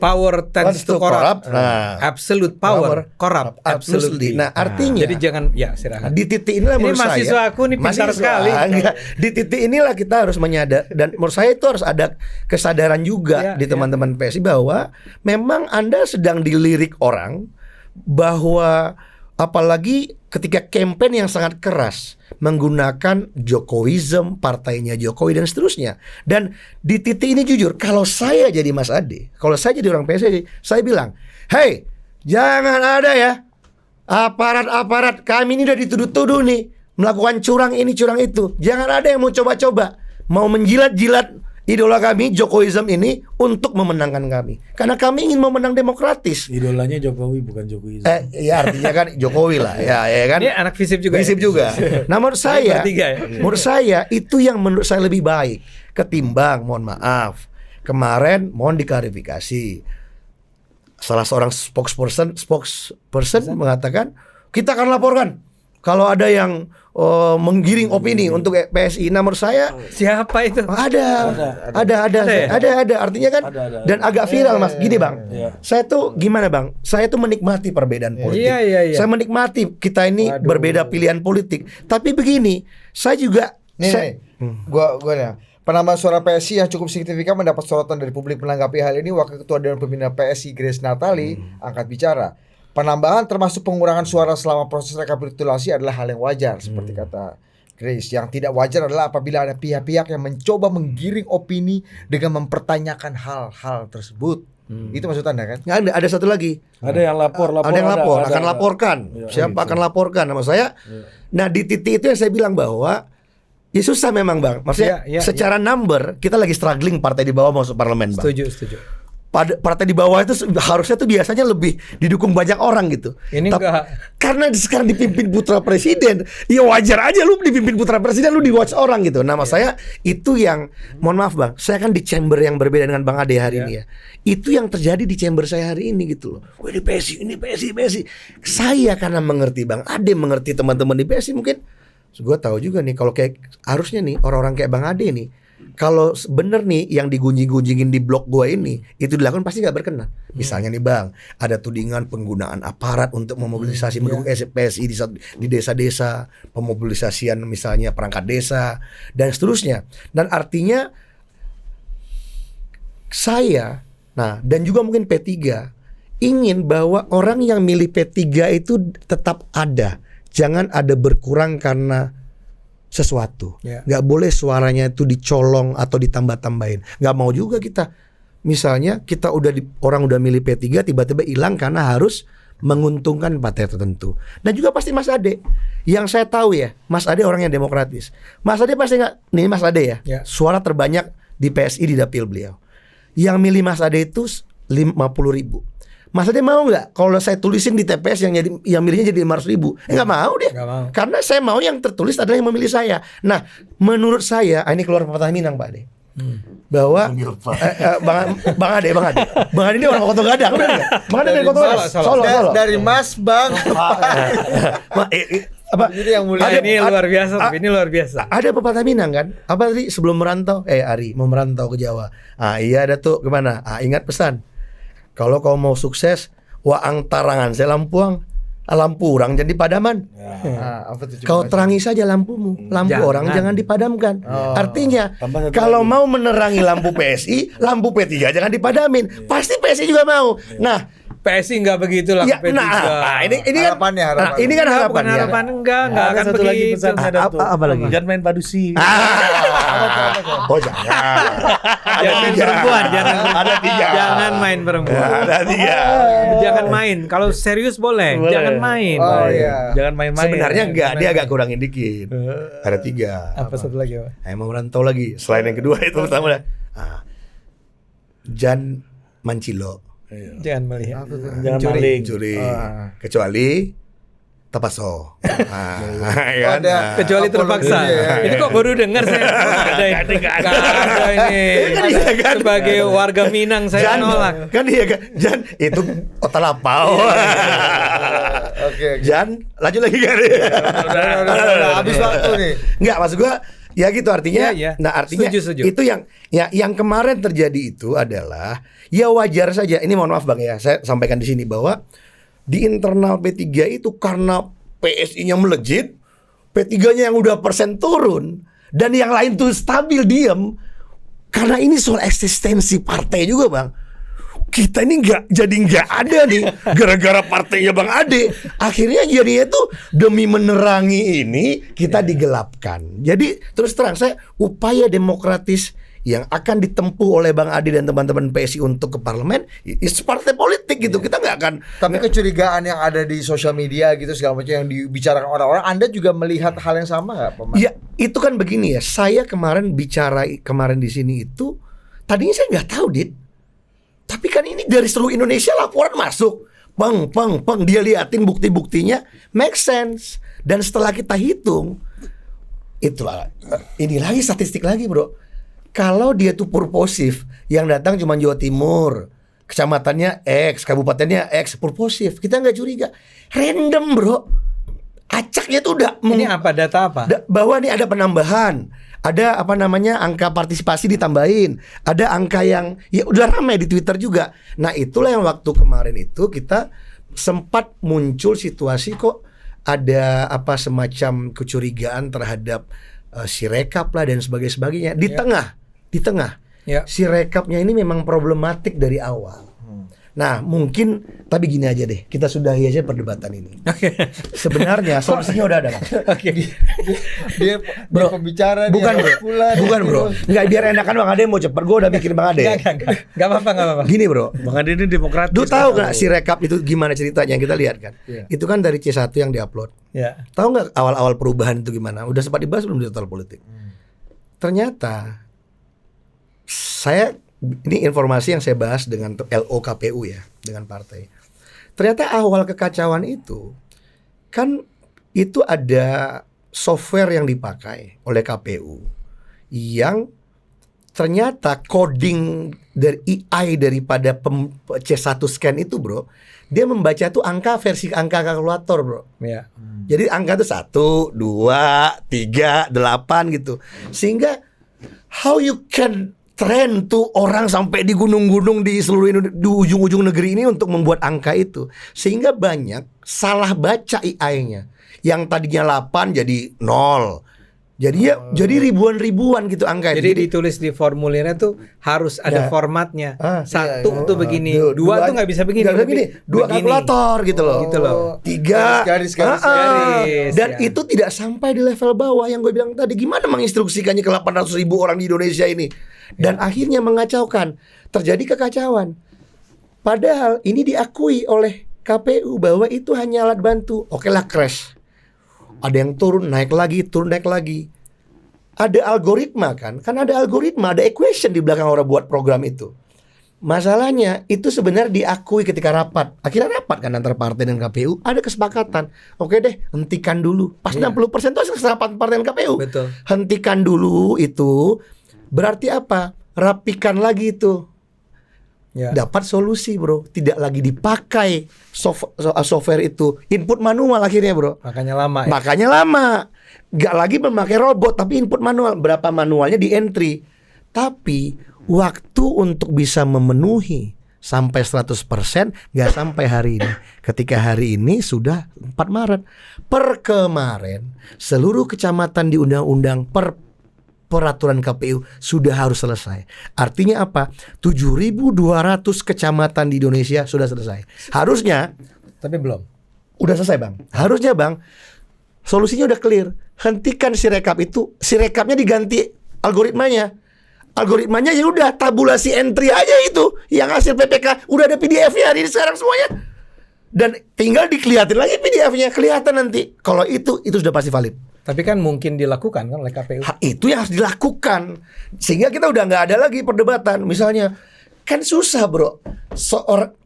power tends to corrupt. Nah, Absolute power corrupt. absolutely. Nah, artinya Jadi jangan silakan. di titik inilah Ini menurut saya, mahasiswa aku nih pintar mahasiswa, sekali. enggak. Di titik inilah kita harus menyadar, dan menurut saya itu harus ada kesadaran juga Ya, di teman-teman PSI bahwa memang Anda sedang dilirik orang, bahwa apalagi ketika campaign yang sangat keras menggunakan Jokowism, partainya Jokowi dan seterusnya. Dan di titik ini jujur, kalau saya jadi Mas Ade, kalau saya jadi orang PSI, saya bilang, hey, jangan ada ya aparat-aparat kami ini udah dituduh-tuduh nih melakukan curang ini curang itu. Jangan ada yang mau coba-coba mau menjilat-jilat idola kami Jokowism ini untuk memenangkan kami. Karena kami ingin memenang demokratis. Idolanya Jokowi bukan Jokowi. Ya artinya kan Jokowi lah, ya kan. Ini anak FISIP juga. Visip ya? juga. Nah menurut saya, bertiga ya? menurut saya itu yang menurut saya lebih baik ketimbang, mohon maaf, kemarin mohon diklarifikasi. Salah seorang spokesperson mengatakan kita akan laporkan kalau ada yang menggiring opini untuk PSI. Nah, menurut saya Siapa itu? ada. Artinya kan Ada. dan agak viral Mas. Gini Bang, Iya. saya tuh gimana Bang? Saya tuh menikmati perbedaan politik. Iya. Saya menikmati kita ini berbeda pilihan politik. Tapi begini, saya juga Nih, gua nih. Penambahan suara PSI yang cukup signifikan mendapat sorotan dari publik. Menanggapi hal ini, Wakil Ketua Dewan Pembina PSI Grace Natali angkat bicara. Penambahan termasuk pengurangan suara selama proses rekapitulasi adalah hal yang wajar, seperti kata Grace. Yang tidak wajar adalah apabila ada pihak-pihak yang mencoba menggiring opini dengan mempertanyakan hal-hal tersebut. Itu maksud Anda kan? nggak ada satu lagi. Ada yang lapor. Ada yang lapor, akan ada. laporkan. Iya, Siapa akan laporkan nama saya? Nah, di titik itu yang saya bilang bahwa ya susah memang Bang. Maksudnya Iya, secara number kita lagi struggling partai di bawah masuk parlemen Bang. Setuju. Pada partai di bawah itu harusnya tuh biasanya lebih didukung banyak orang gitu. Ini enggak. Karena sekarang dipimpin putra presiden, ya wajar aja lu dipimpin putra presiden, lu di watch orang gitu. Nama saya itu yang, mohon maaf Bang, saya kan di chamber yang berbeda dengan Bang Ade hari ini ya. Itu yang terjadi di chamber saya hari ini gitu loh. Wah ini PSI. Saya karena mengerti Bang Ade, mengerti teman-teman di PSI mungkin. Gue tahu juga nih kalau kayak harusnya nih orang-orang kayak Bang Ade nih, kalau bener nih yang digunjing-gunjingin di blog gue ini itu dilakukan pasti nggak berkenan. Misalnya nih Bang, ada tudingan penggunaan aparat untuk memobilisasi mendukung PSI di desa-desa, pemobilisasian misalnya perangkat desa dan seterusnya. Dan artinya saya, nah dan juga mungkin P3 ingin bahwa orang yang milih P3 itu tetap ada. Jangan ada berkurang karena sesuatu. Nggak boleh suaranya itu dicolong atau ditambah-tambahin. Nggak mau juga kita. Misalnya kita orang udah milih P3 tiba-tiba hilang karena harus menguntungkan partai tertentu. Dan juga pasti Mas Ade. Yang saya tahu ya, Mas Ade orang yang demokratis. Mas Ade pasti nggak, nih Mas Ade ya, suara terbanyak di PSI di dapil beliau. Yang milih Mas Ade itu 50.000. Mas Ade mau nggak kalau saya tulisin di TPS yang milihnya jadi 500.000? Nggak mau dia. Nggak mau. Karena saya mau yang tertulis adalah yang memilih saya. Nah, menurut saya ini keluar pepatah Minang Pak Ade. Bahwa Bang Ade ini orang Kota Gadang, benar nggak? Bang Ade dari Kota Gadang. Solo. Dari Mas Bang. Apa? Jadi yang mulia Ini luar biasa. Ada pepatah Minang kan? Apa tadi sebelum merantau? Ari mau merantau ke Jawa. Iya ada tuh kemana? Ingat pesan. Kalau kau mau sukses, waang tarangan saya lampuang, lampu orang jangan dipadamkan. Apa tuh? Kau terangi saja lampumu, lampu orang jangan dipadamkan. Artinya Tambah satu kalau lagi. mau menerangi lampu PSI, lampu P3 jangan dipadamin. Pasti PSI juga mau. Nah, PSI enggak begitulah ya, P3. ini kan Harapannya. ini kan Bukan harapannya. harapan enggak Ada akan satu lagi begitu. pesan saya Dato. Apa lagi? Jangan main padusi. Oh jangan. Jangan perempuan, Ada tiga. Jangan main perempuan. Ada tiga. Jangan main. Kalau serius boleh, Boleh. jangan main. Oh iya. Jangan main-main. Sebenarnya enggak, dia agak kurangin dikit. Ada tiga. Apa satu lagi, Pak? Mau merantau lagi. Selain yang kedua itu pertama dah. Jan mancilo, Jangan melihat. Jangan maling. curi, kecuali tapaso. Ya kan? Ada. Kecuali terpaksa. Ini kok baru dengar saya. Nggak ada ini. Sebagai warga Minang saya nolak. Kan iya kan. Jan itu otalapau. Oke. Jan, lanjut lagi kan. Udah habis waktu nih. Enggak, maksud gua ya gitu artinya. Iya. Nah, artinya Setuju. itu yang kemarin terjadi itu adalah ya wajar saja. Ini mohon maaf Bang ya, saya sampaikan di sini bahwa di internal P3 itu karena PSI-nya melejit, P3-nya yang udah persen turun dan yang lain tuh stabil diem. Karena ini soal eksistensi partai juga Bang. Kita ini nggak ada nih gara-gara partainya Bang Ade. Akhirnya jadinya tuh demi menerangi ini kita digelapkan. Jadi terus terang saya upaya demokratis yang akan ditempuh oleh Bang Ade dan teman-teman PSI untuk ke parlemen itu partai politik gitu. Kita nggak akan. Tapi kecurigaan yang ada di sosial media gitu segala macam yang dibicarakan orang-orang, Anda juga melihat hal yang sama nggak, Pak? Ya itu kan begini ya. Saya kemarin bicara di sini itu tadinya saya nggak tahu Dit. Tapi kan ini dari seluruh Indonesia laporan masuk. Peng, dia liatin bukti-buktinya make sense. Dan setelah kita hitung itu ini lagi statistik lagi bro. Kalau dia tuh purposif Yang datang cuma Jawa Timur, kecamatannya X, kabupatennya X, purposif. Kita nggak curiga. Random, bro. Acaknya tuh udah Ini apa data apa? bahwa nih ada penambahan, ada apa namanya angka partisipasi ditambahin, ada angka yang ya udah ramai di Twitter juga. Nah itulah yang waktu kemarin itu kita sempat muncul situasi kok ada apa semacam kecurigaan terhadap Sirekap lah dan sebagainya di tengah Ya. Sirekapnya ini memang problematik dari awal. Nah mungkin tapi gini aja deh, kita sudahi aja perdebatan ini. Sebenarnya solusinya udah ada, Bang. Dia Bro, pembicara bukan dia bro, pula, bukan dia bro, terus. nggak biar enakan Bang Ade mau cepet, gue udah mikirin Bang Ade. Enggak apa-apa. Gini bro, Bang Ade ini demokratis. lu tahu nggak si rekap itu gimana ceritanya? Kita lihat kan, itu kan dari C1 yang diupload. Ya. Tahu nggak awal-awal perubahan itu gimana? Udah sempat dibahas belum di Total Politik? Ternyata ini informasi yang saya bahas dengan LOKPU ya, dengan partai. Ternyata awal kekacauan itu kan itu ada software yang dipakai oleh KPU yang ternyata coding dari AI daripada C1 scan itu bro, dia membaca tuh versi angka kalkulator bro. Ya. Jadi angka itu 1, 2, 3, 8 gitu. Sehingga how you can train tuh orang sampai di gunung-gunung di seluruh di ujung-ujung negeri ini untuk membuat angka itu. Sehingga banyak salah baca AI-nya. Yang tadinya 8 jadi 0. Jadi ribuan gitu angka. Jadi ditulis di formulirnya tuh harus ada formatnya. Satu tuh begini, dua tuh nggak bisa begini. Nggak bisa begini. Dua begini. kalkulator gitu loh. Gitu loh. 3 Garis. Dan ya. itu tidak sampai di level bawah yang gue bilang tadi. Gimana menginstruksikannya ke 800.000 orang di Indonesia ini? Dan akhirnya mengacaukan. Terjadi kekacauan. Padahal ini diakui oleh KPU bahwa itu hanya alat bantu. Oke lah crash. Ada yang turun naik lagi. Ada algoritma kan ada algoritma, ada equation di belakang orang buat program itu. Masalahnya itu sebenarnya diakui ketika rapat. Akhirnya rapat kan antar partai dan KPU, ada kesepakatan. Oke deh, hentikan dulu. Pas 60% itu kesepakatan partai dan KPU. Betul. Hentikan dulu itu. Berarti apa? Rapikan lagi itu. Ya. Dapat solusi bro, tidak lagi dipakai software itu, input manual akhirnya bro. Makanya lama. Ya. Makanya lama. Gak lagi memakai robot tapi input manual. Berapa manualnya di entry. Tapi waktu untuk bisa memenuhi sampai 100% gak sampai hari ini. Ketika hari ini sudah 4 Maret. Per kemarin seluruh kecamatan di undang-undang peraturan KPU sudah harus selesai. Artinya apa? 7.200 kecamatan di Indonesia sudah selesai. Harusnya. Tapi belum. Udah selesai bang. Harusnya bang. Solusinya udah clear. Hentikan Sirekap itu. Sirekapnya diganti algoritmanya. Algoritmanya ya udah tabulasi entry aja itu. Yang hasil PPK udah ada PDF-nya hari ini sekarang semuanya. Dan tinggal dikelihatin lagi PDF-nya. Kelihatan nanti. Kalau itu sudah pasti valid. Tapi kan mungkin dilakukan kan oleh KPU. Itu yang harus dilakukan. Sehingga kita udah nggak ada lagi perdebatan. Misalnya kan susah bro.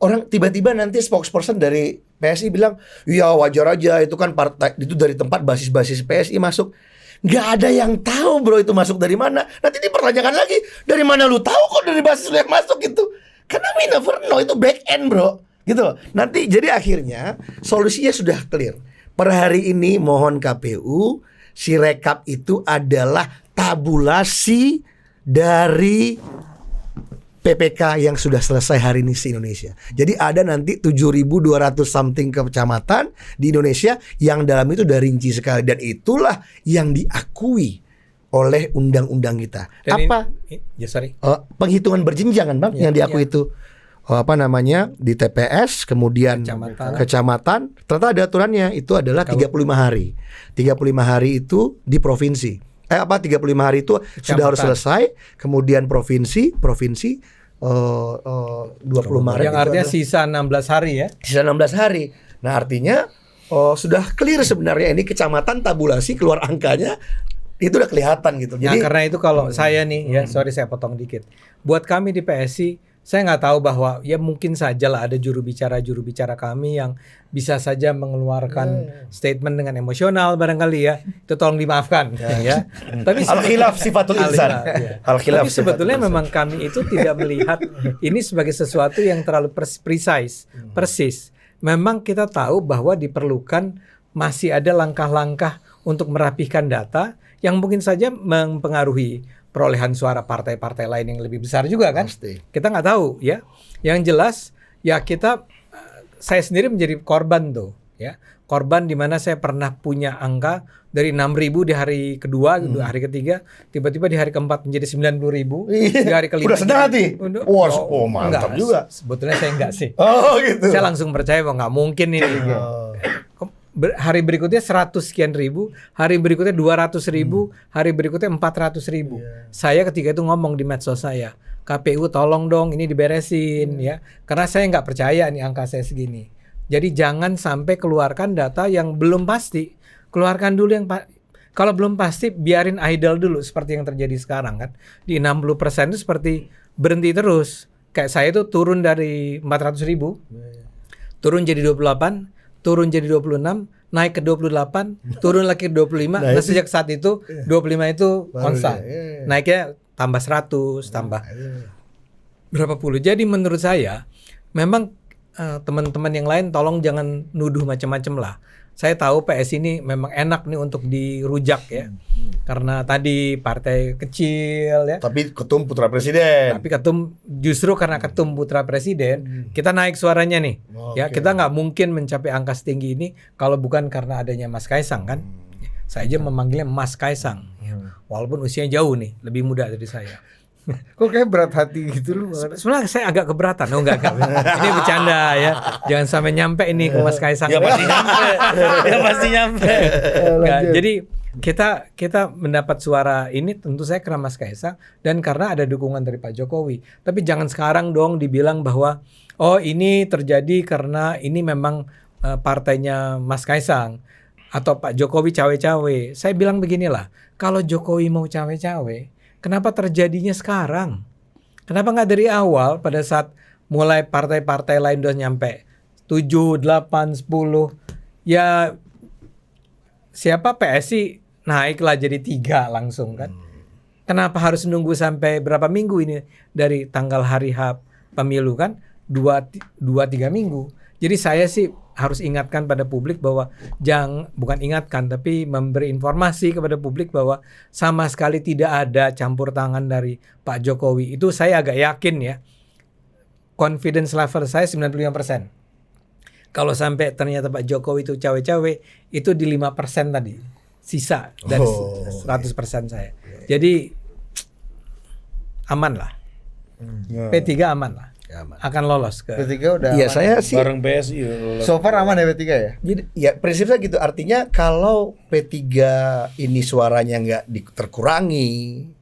Orang tiba-tiba nanti spokesperson dari PSI bilang, ya wajar aja itu kan partai itu dari tempat basis-basis PSI masuk. Nggak ada yang tahu bro itu masuk dari mana. Nanti dipertanyakan lagi, dari mana lu tahu kok dari basis lu yang masuk gitu. Karena we never know, itu back end bro. Gitu loh. Nanti jadi akhirnya solusinya sudah clear. Per hari ini mohon KPU, Sirekap itu adalah tabulasi dari PPK yang sudah selesai hari ini di Indonesia. Jadi ada nanti 7.200 something kecamatan di Indonesia yang dalam itu udah rinci sekali. Dan itulah yang diakui oleh undang-undang kita. Dan Apa? Penghitungan berjenjang kan bang yang diakui itu. Apa namanya di TPS kemudian kecamatan ternyata ada aturannya itu adalah 35 hari. 35 hari itu di provinsi. 35 hari itu kecamatan. Sudah harus selesai, kemudian provinsi 20 Maret. Yang artinya sisa 16 hari ya. Sisa 16 hari. Nah, artinya sudah clear sebenarnya ini kecamatan tabulasi keluar angkanya itu udah kelihatan gitu. Jadi karena itu kalau saya nih ya, sorry saya potong dikit. Buat kami di PSI Saya nggak tahu bahwa ya mungkin saja lah ada juru bicara kami yang bisa saja mengeluarkan statement dengan emosional barangkali ya. Itu tolong dimaafkan ya. Tapi Al-khilaf sifatul insan. ya. Al-khilaf Tapi sebetulnya sifatul insan. memang kami itu tidak melihat ini sebagai sesuatu yang terlalu persis. Memang kita tahu bahwa diperlukan masih ada langkah-langkah untuk merapihkan data yang mungkin saja mempengaruhi perolehan suara partai-partai lain yang lebih besar juga kan. Pasti. Kita nggak tahu ya. Yang jelas ya saya sendiri menjadi korban tuh ya. Korban di mana saya pernah punya angka dari 6.000 di hari kedua, hari ketiga, tiba-tiba di hari keempat menjadi 90.000, di hari kelima. Udah senang hati? Wah, mantap enggak, juga. Sebetulnya saya enggak sih. Oh gitu. Saya langsung percaya bahwa nggak mungkin ini. Hari berikutnya 100 sekian ribu, hari berikutnya 200 ribu, hari berikutnya 400 ribu. Saya ketika itu ngomong di medsos saya, KPU tolong dong ini diberesin ya, karena saya nggak percaya nih angka saya segini. Jadi jangan sampai keluarkan data yang belum pasti, keluarkan dulu yang kalau belum pasti biarin idle dulu seperti yang terjadi sekarang kan. Di 60% itu seperti berhenti terus. Kayak saya itu turun dari 400 ribu, turun jadi 28, turun jadi 26, naik ke 28, turun lagi ke 25. Nah, sejak saat itu 25 itu konstan. Naiknya tambah 100, tambah berapa puluh. Jadi menurut saya memang teman-teman yang lain tolong jangan nuduh macam-macam lah. Saya tahu PS ini memang enak nih untuk dirujak ya. Karena tadi partai kecil ya. Tapi ketum putra presiden. Tapi justru karena ketum putra presiden, kita naik suaranya nih. Ya, kita nggak mungkin mencapai angka setinggi ini kalau bukan karena adanya Mas Kaisang kan. Saya aja memanggilnya Mas Kaisang. Ya. Walaupun usianya jauh nih, lebih muda dari saya. Kok kayak berat hati gitu lu? Sebenarnya saya agak keberatan. Oh enggak. Ini bercanda ya. Jangan sampai nyampe ini ke Mas Kaisang. Ya pasti nyampe. Ya pasti nyampe. Enggak, jadi kita mendapat suara ini tentu saya karena Mas Kaisang dan karena ada dukungan dari Pak Jokowi. Tapi jangan sekarang dong dibilang bahwa oh ini terjadi karena ini memang partainya Mas Kaisang atau Pak Jokowi cawe-cawe. Saya bilang beginilah, kalau Jokowi mau cawe-cawe, kenapa terjadinya sekarang? Kenapa nggak dari awal pada saat mulai partai-partai lain udah nyampe 7, 8, 10 ya siapa PSI naiklah jadi 3 langsung kan. Kenapa harus nunggu sampai berapa minggu ini dari tanggal hari H pemilu kan? 2-3 minggu. Jadi saya sih harus ingatkan pada publik bahwa bukan ingatkan tapi memberi informasi kepada publik bahwa sama sekali tidak ada campur tangan dari Pak Jokowi. Itu saya agak yakin ya. Confidence level saya 95%. Kalau sampai ternyata Pak Jokowi itu cawe-cawe, itu di 5% tadi. Sisa dari 100% saya. Jadi aman lah. P3 aman lah. Akan lolos ke P3 udah Iya, aman. saya sih Bareng PSI. lolos. So far aman ya P3 ya? jadi ya prinsipnya gitu. Artinya kalau P3 ini suaranya nggak terkurangi,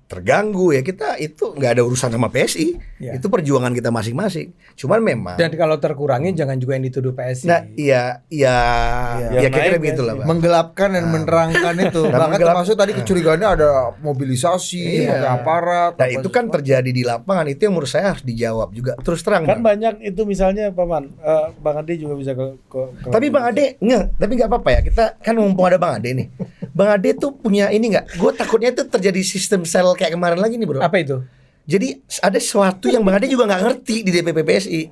terganggu ya kita itu nggak ada urusan sama PSI. Ya. Itu perjuangan kita masing-masing. Cuman memang dan kalau terkurangi jangan juga yang dituduh PSI. nah iya Yang kira-kira naik begitu lah, PSI. Pak. Menggelapkan dan menerangkan itu. Dan Bahkan menggelap- termasuk tadi kecurigaannya ada mobilisasi, Iya. pakai aparat. Nah, apa itu kan segala. terjadi di lapangan, itu yang menurut saya harus dijawab juga. Terus terang. Kan Bang. banyak itu misalnya Paman, Bang Ade juga bisa ke Tapi Bang Ade, tapi nggak apa-apa ya. Kita kan mumpung ada Bang Ade nih. Bang Ade tuh punya ini nggak? Gue takutnya itu terjadi sistem sel kayak kemarin lagi nih, Bro. Apa itu? Jadi ada sesuatu yang Bang Ade juga nggak ngerti di DPP PSI.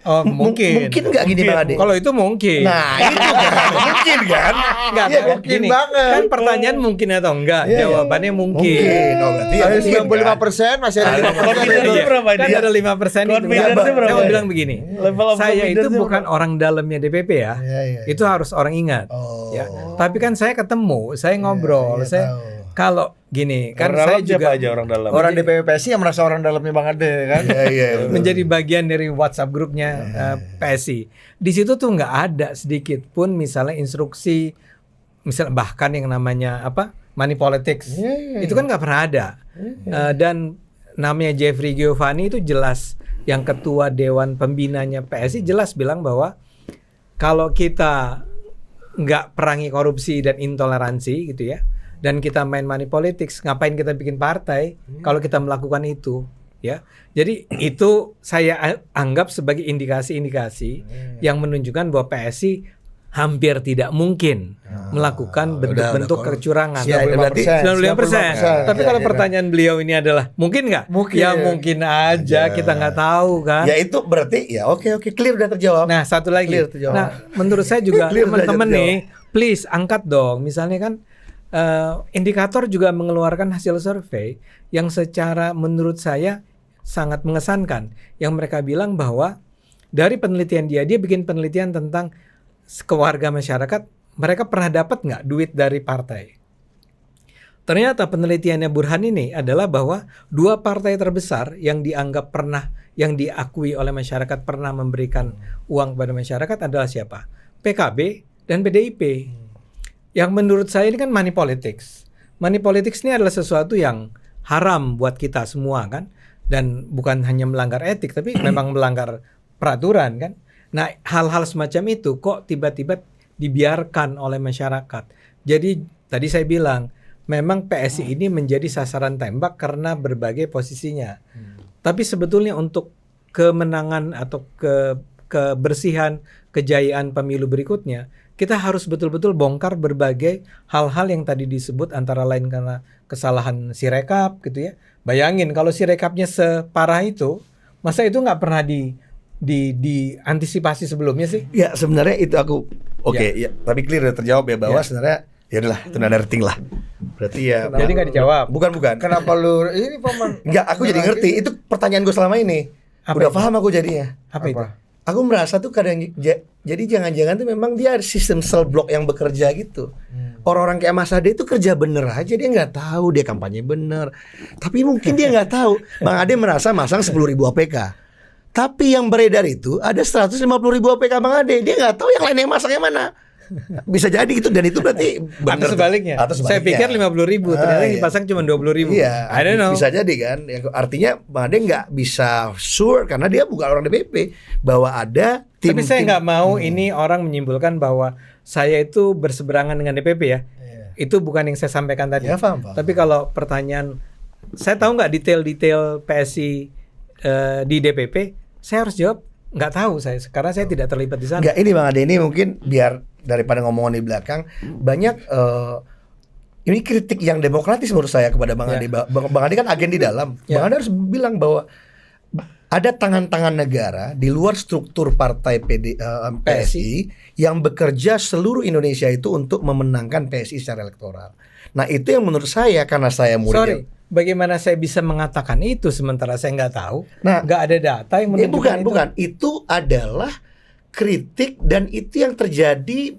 Oh, mungkin. Mungkin nggak gini Bang Ade? Kalau itu mungkin. Nah, itu kan mungkin kan? Enggak, Iya kan? mungkin gini, banget. kan pertanyaan mungkin atau enggak? Iya. Jawabannya mungkin. Mungkin. Oh, berarti ya Ada mungkin, 95% masih ada 5%. Confidence Iya. berapa Kan dia? ada 5% itu. Confidence-nya Enggak, berapa saya mau ya? bilang begini. Level of Saya itu confidence-nya bukan berapa? orang dalamnya DPP ya. Iya, iya. Itu harus orang ingat. Oh. Ya. Tapi kan saya ketemu, saya ngobrol, iya, saya tahu. kalau gini, kan Orang saya dalam juga siapa aja orang dalam. Orang DPP PSI yang merasa orang dalamnya Bang Ade kan. Iya, iya. betul. menjadi bagian dari WhatsApp grupnya PSI. Di situ tuh nggak ada sedikit pun misalnya instruksi, misalnya bahkan yang namanya apa money politics, itu kan nggak pernah ada. Dan namanya Jeffrey Giovanni itu jelas, yang ketua Dewan Pembinanya PSI jelas bilang bahwa kalau kita nggak perangi korupsi dan intoleransi gitu ya, dan kita main money politics, ngapain kita bikin partai kalau kita melakukan itu? ya. Jadi itu saya anggap sebagai indikasi-indikasi yang menunjukkan bahwa PSI hampir tidak mungkin melakukan bentuk-bentuk udah, kecurangan. Ya, berarti 95%. Tapi kalau pertanyaan beliau ini adalah mungkin nggak? Mungkin. Ya mungkin aja, kita nggak tahu kan. Ya itu berarti ya oke clear udah terjawab. Nah, satu lagi. Clear terjawab. Nah, menurut saya juga Clear teman-teman terjawab. nih, please angkat dong. Misalnya kan indikator juga mengeluarkan hasil survei yang secara menurut saya sangat mengesankan. Yang mereka bilang bahwa dari penelitian dia bikin penelitian tentang keluarga masyarakat, mereka pernah dapat nggak duit dari partai? Ternyata penelitiannya Burhan ini adalah bahwa 2 partai terbesar yang dianggap pernah, yang diakui oleh masyarakat pernah memberikan uang kepada masyarakat adalah siapa? PKB dan PDIP. Yang menurut saya ini kan money politics. Money politics ini adalah sesuatu yang haram buat kita semua kan, dan bukan hanya melanggar etik, tapi memang melanggar peraturan kan. Nah, hal-hal semacam itu kok tiba-tiba dibiarkan oleh masyarakat. Jadi tadi saya bilang, memang PSI ini menjadi sasaran tembak karena berbagai posisinya. Tapi sebetulnya untuk kemenangan atau kebersihan, kejayaan pemilu berikutnya, kita harus betul-betul bongkar berbagai hal-hal yang tadi disebut, antara lain karena kesalahan Sirekap gitu ya. Bayangin kalau Sirekapnya separah itu, masa itu nggak pernah diantisipasi sebelumnya sih? Ya sebenarnya itu aku ya, tapi clear udah terjawab ya bahwa sebenarnya ya udahlah itu nada rating lah. Berarti ya Jadi nggak dijawab. Bukan. Kenapa lu ini paman? Enggak, aku jadi ngerti. Itu pertanyaan gue selama ini. Apa Udah itu? paham aku jadinya. Apa itu? Aku merasa tuh kadang jadi jangan-jangan tuh memang dia ada sistem cell block yang bekerja gitu. Orang-orang kayak Mas Ade itu kerja bener aja, dia nggak tahu dia kampanye bener. Tapi mungkin dia nggak tahu. Bang Ade merasa masang 10.000 APK. Tapi yang beredar itu ada 150.000 APK Bang Ade. Dia nggak tahu yang lainnya masangnya mana. Bisa jadi gitu, dan itu berarti Atau sebaliknya. Saya pikir 50.000, ternyata yang dipasang cuma 20.000. Iya, I don't know. bisa jadi kan. Yang artinya Bang Ade nggak bisa sure karena dia bukan orang DPP bahwa ada tim. Tapi saya nggak mau ini orang menyimpulkan bahwa saya itu berseberangan dengan DPP ya. Itu bukan yang saya sampaikan tadi. Ya, paham. Tapi kalau pertanyaan, saya tahu nggak detail-detail PSI di DPP, saya harus jawab nggak tahu saya, karena saya tidak terlibat di sana. Nggak, ini Bang Ade ini mungkin biar daripada ngomongan di belakang banyak ini kritik yang demokratis menurut saya kepada Bang Ade. Bang Ade kan agen di dalam. Bang Ade harus bilang bahwa ada tangan-tangan negara di luar struktur partai PSI yang bekerja seluruh Indonesia itu untuk memenangkan PSI secara elektoral. Nah itu yang menurut saya, karena saya murid. Bagaimana saya bisa mengatakan itu sementara saya nggak tahu? Nah, nggak ada data yang menunjukkan itu. Bukan. Itu adalah kritik, dan itu yang terjadi.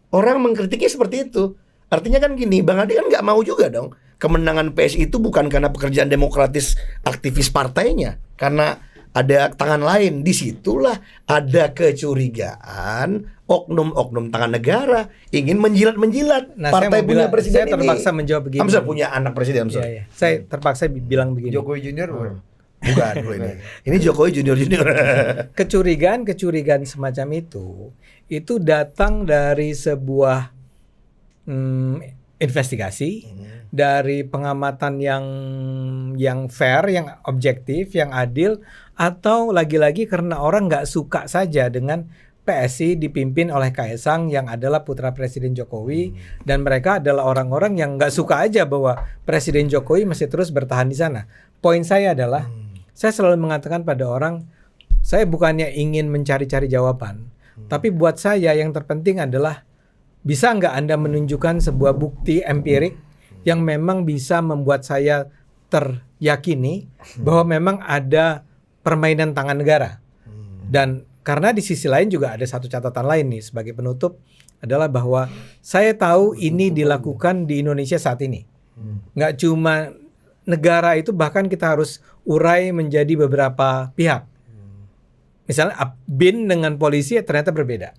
Orang mengkritiknya seperti itu. Artinya kan gini, Bang Ade kan nggak mau juga dong kemenangan PSI itu bukan karena pekerjaan demokratis aktivis partainya, karena ada tangan lain. Disitulah ada kecurigaan oknum-oknum tangan negara ingin menjilat-menjilat partai punya presiden ini. Saya terpaksa menjawab begini. Hamzah punya anak presiden. Iya. Saya terpaksa bilang begini. Jokowi Junior Bukan ini. Ini Jokowi junior. Kecurigaan semacam itu datang dari sebuah investigasi, dari pengamatan yang fair, yang objektif, yang adil, atau lagi-lagi karena orang nggak suka saja dengan PSI dipimpin oleh Kaisang yang adalah putra Presiden Jokowi, dan mereka adalah orang-orang yang nggak suka aja bahwa Presiden Jokowi masih terus bertahan di sana. Poin saya adalah, saya selalu mengatakan pada orang, saya bukannya ingin mencari-cari jawaban, tapi buat saya yang terpenting adalah bisa nggak Anda menunjukkan sebuah bukti empirik yang memang bisa membuat saya teryakini bahwa memang ada permainan tangan negara. Dan karena di sisi lain juga ada satu catatan lain nih sebagai penutup, adalah bahwa saya tahu ini dilakukan di Indonesia saat ini. Nggak cuma negara itu, bahkan kita harus urai menjadi beberapa pihak. Misalnya BIN dengan polisi ternyata berbeda.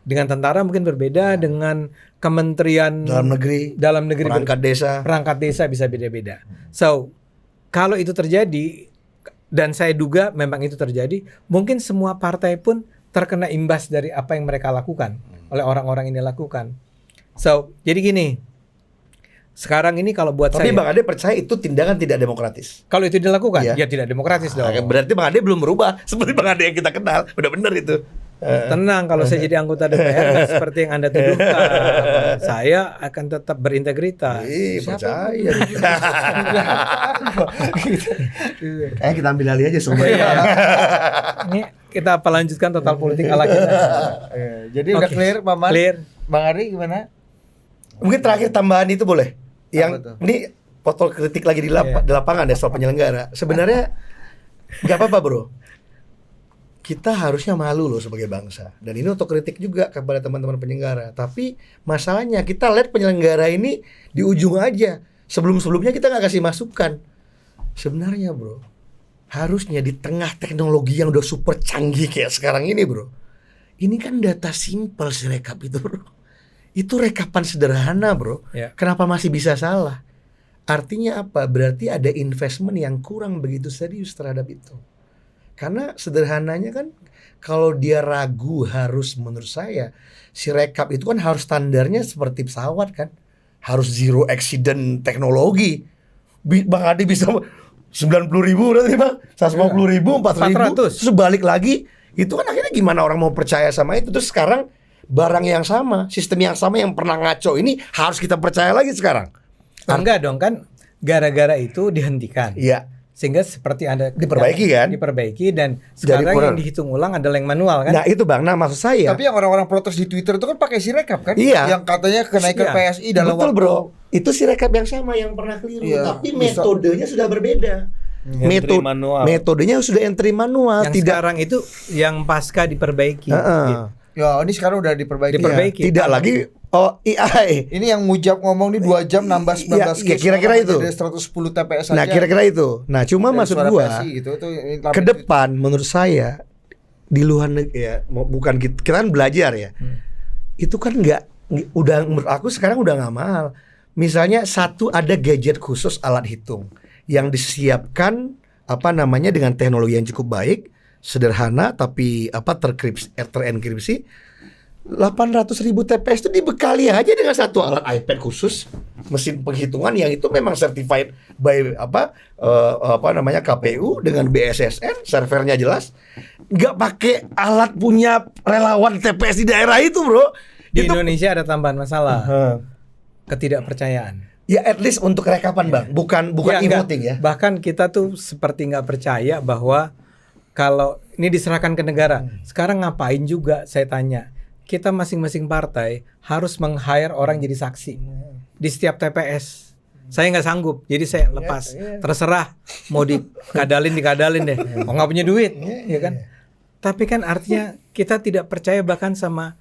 Dengan tentara mungkin berbeda, dengan kementerian dalam negeri perangkat desa bisa beda-beda. So, kalau itu terjadi, dan saya duga memang itu terjadi, mungkin semua partai pun terkena imbas dari apa yang mereka lakukan, oleh orang-orang ini lakukan. So, jadi gini, Sekarang ini kalau buat Tapi saya, Bang Ade percaya itu tindakan tidak demokratis. kalau itu dilakukan, Iya. ya tidak demokratis dong. Berarti Bang Ade belum berubah seperti Bang Ade yang kita kenal. Udah bener itu. Tenang, kalau saya jadi anggota DPR nggak seperti yang Anda tuduhkan. Saya akan tetap berintegritas. Percaya. Iya. Kita ambil alih aja semua. Iya. Ini kita apa lanjutkan total politik ala kita. Jadi udah Oke. clear, Paman. Clear. Bang Ari gimana? Mungkin terakhir tambahan itu boleh. Yang Apa tuh? ini foto kritik lagi Iya. di lapangan ya soal penyelenggara. Sebenarnya nggak apa-apa bro. Kita harusnya malu loh sebagai bangsa. Dan ini untuk kritik juga kepada teman-teman penyelenggara. Tapi masalahnya kita lihat penyelenggara ini di ujung aja. Sebelum-sebelumnya kita nggak kasih masukan. Sebenarnya bro, harusnya di tengah teknologi yang udah super canggih kayak sekarang ini bro. Ini kan data simple si rekap itu bro. Itu rekapan sederhana bro. Ya. Kenapa masih bisa salah? Artinya apa? Berarti ada investment yang kurang begitu serius terhadap itu. Karena sederhananya kan kalau dia ragu harus menurut saya si rekap itu kan harus standarnya seperti pesawat kan. Harus zero accident teknologi. Bang Adi bisa 90.000 berarti Bang. 150.000, 400.000. 400. Terus balik lagi. Itu kan akhirnya gimana orang mau percaya sama itu. Terus sekarang barang yang sama, sistem yang sama yang pernah ngaco ini harus kita percaya lagi sekarang. Enggak dong, kan gara-gara itu dihentikan. Iya. Sehingga seperti Anda Diperbaiki kan? Diperbaiki, dan sekarang kurang. yang dihitung ulang adalah yang manual kan? Nah itu Bang, nah maksud saya Tapi yang orang-orang protes di Twitter itu kan pakai Sirekap kan? Iya. Yang katanya kenaikan Iya. PSI dalam betul waktu. bro, itu si rekap yang sama yang pernah keliru, Iya, tapi bisa. metodenya sudah berbeda. Entry manual. Metodenya sudah entry manual, Yang tidak sekarang itu yang pasca diperbaiki. Heeh. Gitu. Ya, ini sekarang udah diperbaiki. Diperbaiki. Iya, tidak lagi AI. Ini yang Mujab ngomong nih 2 jam nambah 19 Iya, case, kira-kira orang itu. Jadi 110 TPS saja. Nah kira-kira itu. Nah cuma dari maksud suara gua PSI gitu. Itu ini ke depan menurut saya di luar negeri ya, bukan kita kan belajar ya. Itu kan udah menurut aku sekarang udah nggak mahal. Misalnya satu ada gadget khusus alat hitung yang disiapkan dengan teknologi yang cukup baik, sederhana tapi terenkripsi. 800.000 TPS itu dibekali aja dengan satu alat iPad khusus, mesin penghitungan yang itu memang certified by KPU dengan BSSN, servernya jelas. Nggak pakai alat punya relawan TPS di daerah itu, bro. Di Itu Indonesia ada tambahan masalah, ketidakpercayaan. ya at least untuk rekapan, Bang. Bukan Ya, enggak. e-voting ya. Bahkan kita tuh seperti nggak percaya bahwa kalau ini diserahkan ke negara. Sekarang ngapain juga saya tanya. Kita masing-masing partai harus meng-hire orang jadi saksi di setiap TPS. Saya nggak sanggup, jadi saya lepas. Terserah mau dikadalin deh. Oh nggak punya duit, ya kan? Tapi kan artinya kita tidak percaya bahkan sama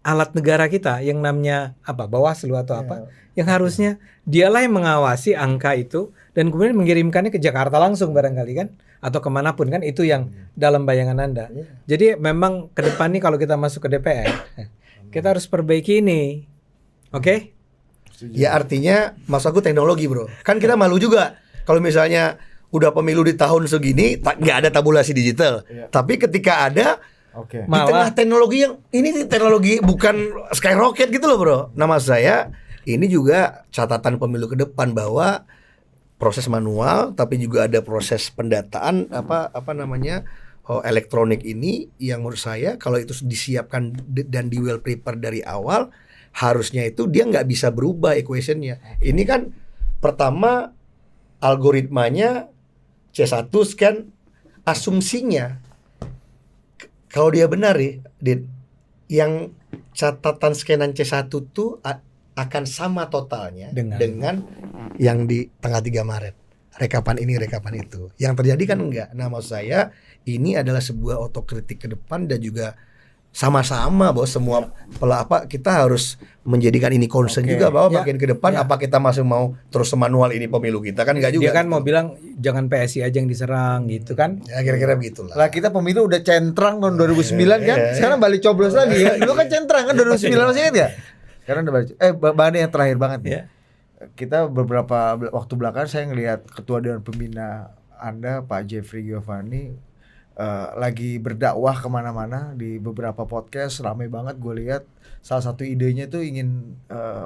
alat negara kita yang namanya Bawaslu atau yang harusnya dialah yang mengawasi angka itu dan kemudian mengirimkannya ke Jakarta langsung barangkali kan, atau kemanapun kan, itu yang dalam bayangan Anda. Jadi memang ke depan nih kalau kita masuk ke DPR kita harus perbaiki ini, oke? Ya artinya maksud aku teknologi, bro. Kan kita malu juga kalau misalnya udah pemilu di tahun segini nggak ada tabulasi digital. Tapi ketika ada Oke. di tengah teknologi yang ini teknologi bukan skyrocket gitu loh, bro. Nah maksud saya ini juga catatan pemilu ke depan bahwa proses manual tapi juga ada proses pendataan elektronik ini yang menurut saya kalau itu disiapkan dan di well prepare dari awal harusnya itu dia nggak bisa berubah equationnya. Ini kan pertama algoritmanya C1 scan asumsinya kalau dia benar ya, Dit, yang catatan scanan C1 tuh akan sama totalnya dengan yang di tanggal 3 Maret. Rekapan ini, rekapan itu. Yang terjadi kan enggak. Nah, maksud saya ini adalah sebuah otokritik ke depan dan juga sama-sama bahwa semua kita harus menjadikan ini concern juga bahwa makin ke depan apa kita masih mau terus semanual ini pemilu kita kan enggak juga. Dia kan gitu. mau bilang jangan PSI aja yang diserang gitu kan. Ya kira-kira begitulah. Lah kita pemilu udah centrang tahun 2009 kan. Sekarang balik coblos lagi ya. Dulu kan centrang kan 2009 masih ingat ya? Sekarang udah balik. Bang yang terakhir banget nih. Ya. Kita beberapa waktu belakangan saya ngelihat ketua dewan pembina Anda Pak Jeffrey Giovanni lagi berdakwah kemana-mana di beberapa podcast, ramai banget gue lihat. Salah satu idenya itu ingin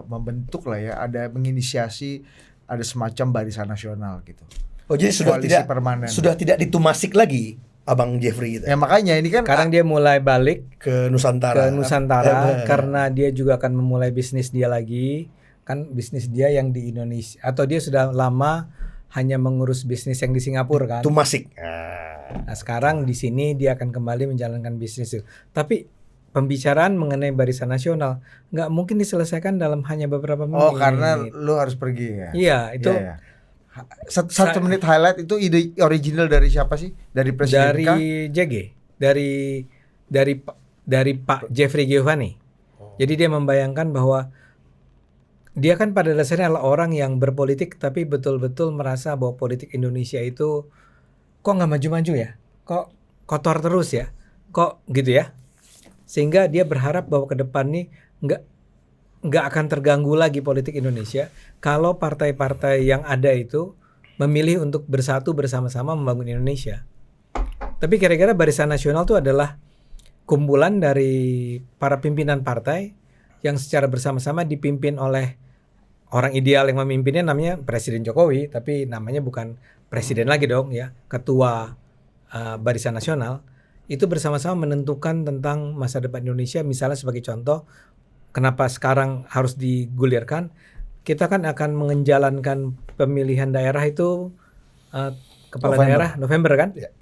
membentuk lah ya, ada menginisiasi ada semacam barisan nasional gitu. Oh jadi sudah Koalisi tidak permanen. sudah tidak ditumasik lagi Abang Jeffrey gitu. Ya makanya ini kan Sekarang dia mulai balik Ke ke Nusantara. Nusantara karena dia juga akan memulai bisnis dia lagi. Kan bisnis dia yang di Indonesia, atau dia sudah lama hanya mengurus bisnis yang di Singapura kan. Tumasik. Nah, sekarang di sini dia akan kembali menjalankan bisnis itu. Tapi pembicaraan mengenai barisan nasional nggak mungkin diselesaikan dalam hanya beberapa menit. oh karena lu harus pergi ya. Iya, itu Iya, iya. Satu menit highlight itu ide original dari siapa sih? Dari Presiden dari kah? JG, dari Pak Jeffrey Giovanni. Jadi dia membayangkan bahwa dia kan pada dasarnya adalah orang yang berpolitik tapi betul-betul merasa bahwa politik Indonesia itu kok nggak maju-maju ya, kok kotor terus ya, kok gitu ya. Sehingga dia berharap bahwa ke depan nih nggak akan terganggu lagi politik Indonesia kalau partai-partai yang ada itu memilih untuk bersatu bersama-sama membangun Indonesia. Tapi kira-kira Barisan Nasional itu adalah kumpulan dari para pimpinan partai yang secara bersama-sama dipimpin oleh orang ideal yang memimpinnya namanya Presiden Jokowi, tapi namanya bukan presiden lagi dong ya, ketua Barisan Nasional. Itu bersama-sama menentukan tentang masa depan Indonesia. Misalnya sebagai contoh, kenapa sekarang harus digulirkan? Kita kan akan menjalankan pemilihan daerah itu kepala daerah November kan? Ya.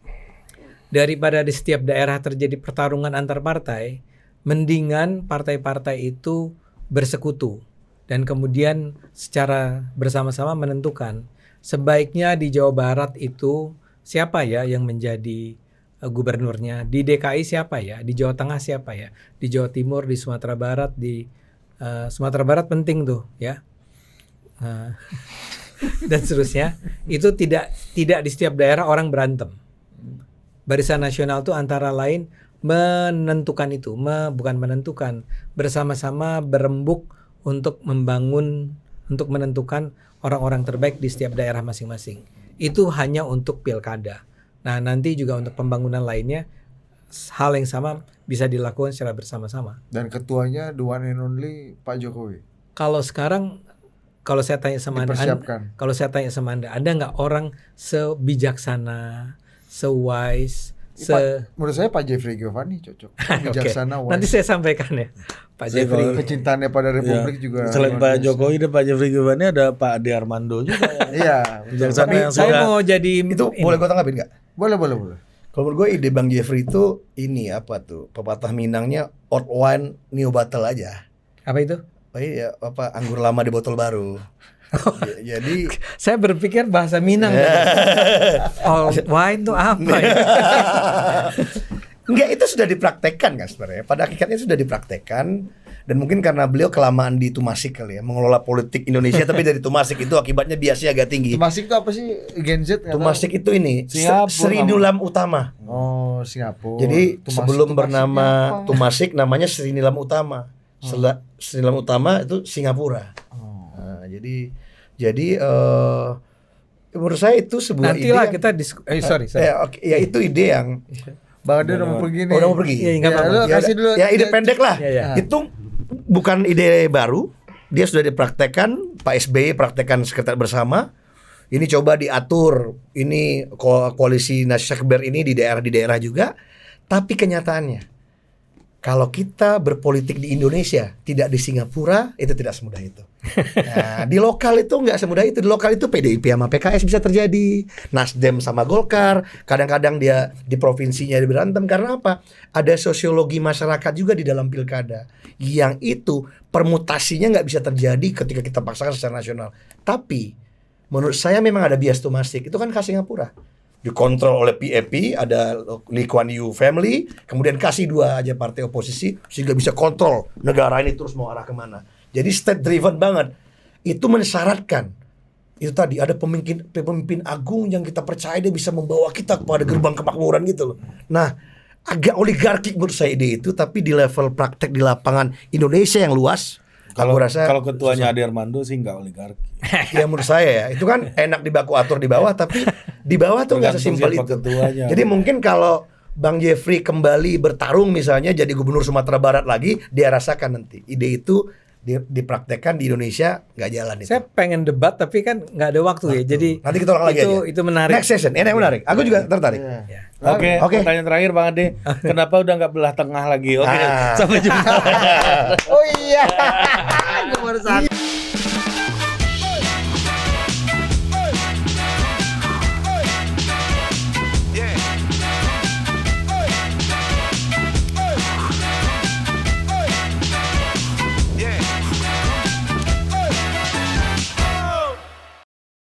Daripada di setiap daerah terjadi pertarungan antar partai, mendingan partai-partai itu bersekutu dan kemudian secara bersama-sama menentukan sebaiknya di Jawa Barat itu siapa ya yang menjadi gubernurnya, di DKI siapa ya, di Jawa Tengah siapa ya, di Jawa Timur, di Sumatera Barat, di Sumatera Barat penting tuh ya, dan seterusnya. Itu tidak di setiap daerah orang berantem. Barisan Nasional itu antara lain menentukan itu, bukan menentukan, bersama-sama berembuk untuk membangun, untuk menentukan orang-orang terbaik di setiap daerah masing-masing. Itu hanya untuk pilkada. Nah, nanti juga untuk pembangunan lainnya hal yang sama bisa dilakukan secara bersama-sama. Dan ketuanya the one and only Pak Jokowi. Kalau sekarang, kalau saya tanya sama Dipersiapkan. Anda nggak orang sebijaksana, sewise, Menurut saya Pak Jeffrey Giovanni cocok. Oke. Bijaksana, wise. Nanti saya sampaikan ya, Pak Saya Jeffrey. Kecintaannya pada Republik juga. Selain luar Pak biasa. Jokowi dan Pak Jeffrey Giovanni ada Pak Ade Armando juga. Iya. Bijaksana Tapi yang saya sudah mau jadi Itu boleh gue tanggapin nggak? Boleh. Kalau menurut gue ide Bang Jeffrey itu ini apa tuh? Pepatah Minangnya old wine new bottle aja. apa itu? Oh iya, apa anggur lama di botol baru. Jadi Saya berpikir bahasa Minang. Old wine itu apa ya? enggak, itu sudah dipraktekkan kan sebenarnya. Pada hakikatnya sudah dipraktekkan, dan mungkin karena beliau kelamaan di Tumasik kali ya, mengelola politik Indonesia tapi dari Tumasik itu akibatnya biasanya agak tinggi. Tumasik itu apa sih? Gen Z? nggak tahu. Tumasik itu ini Singapura, Srinilam Utama. Oh, Singapura. Jadi Tumasik sebelum itu bernama maksudnya apa? Tumasik namanya Srinilam Utama. Srinilam Utama itu Singapura. Oh. Nah, jadi menurut saya itu sebuah ide. Nantilah yang- kita sorry. oke, ya itu ide yang Bang Ade udah mau pergi nih. udah mau pergi. Iya, nggak apa-apa. lu kasih dulu. Ya ide pendek lah. Ya, ya. Itu bukan ide baru. Dia sudah dipraktekkan, Pak SBY praktekkan sekretariat bersama. Ini coba diatur, ini koalisi Nasyakber ini di daerah juga. Tapi kenyataannya, kalau kita berpolitik di Indonesia, tidak di Singapura, itu tidak semudah itu. Nah, di lokal itu nggak semudah itu. Di lokal itu PDIP sama PKS bisa terjadi, Nasdem sama Golkar. Kadang-kadang dia di provinsinya dia berantem karena apa? Ada sosiologi masyarakat juga di dalam pilkada. Yang itu permutasinya nggak bisa terjadi ketika kita paksakan secara nasional. Tapi menurut saya memang ada bias Tumasik. Itu kan khas Singapura. Dikontrol oleh PAP, ada Lee Kuan Yew family, kemudian kasih 2 aja partai oposisi sehingga bisa kontrol negara ini terus mau arah kemana. Jadi state driven banget. Itu mensyaratkan itu tadi ada pemimpin agung yang kita percaya dia bisa membawa kita kepada gerbang kemakmuran gitu loh. Nah, agak oligarkik menurut saya ide itu, tapi di level praktek di lapangan Indonesia yang luas, Kalau aku rasa kalau ketuanya Ade Armando sih nggak oligarki. ya menurut saya ya itu kan enak dibaku atur di bawah, tapi di bawah tuh nggak Tergantung sesimpel siapa itu. ketuanya. Jadi mungkin kalau Bang Jeffrey kembali bertarung misalnya jadi gubernur Sumatera Barat lagi, dia rasakan nanti ide itu dipraktekkan di Indonesia nggak jalan itu. Saya pengen debat tapi kan nggak ada waktu ya. Jadi Nanti kita ulang lagi aja. itu menarik. Next session, ini yang menarik. Aku juga tertarik. Ya. Oke, Oke. pertanyaan terakhir Bang Ade, kenapa udah nggak belah tengah lagi? Oke, Ah. sampai jumpa. Oh iya. Gua baru sadar.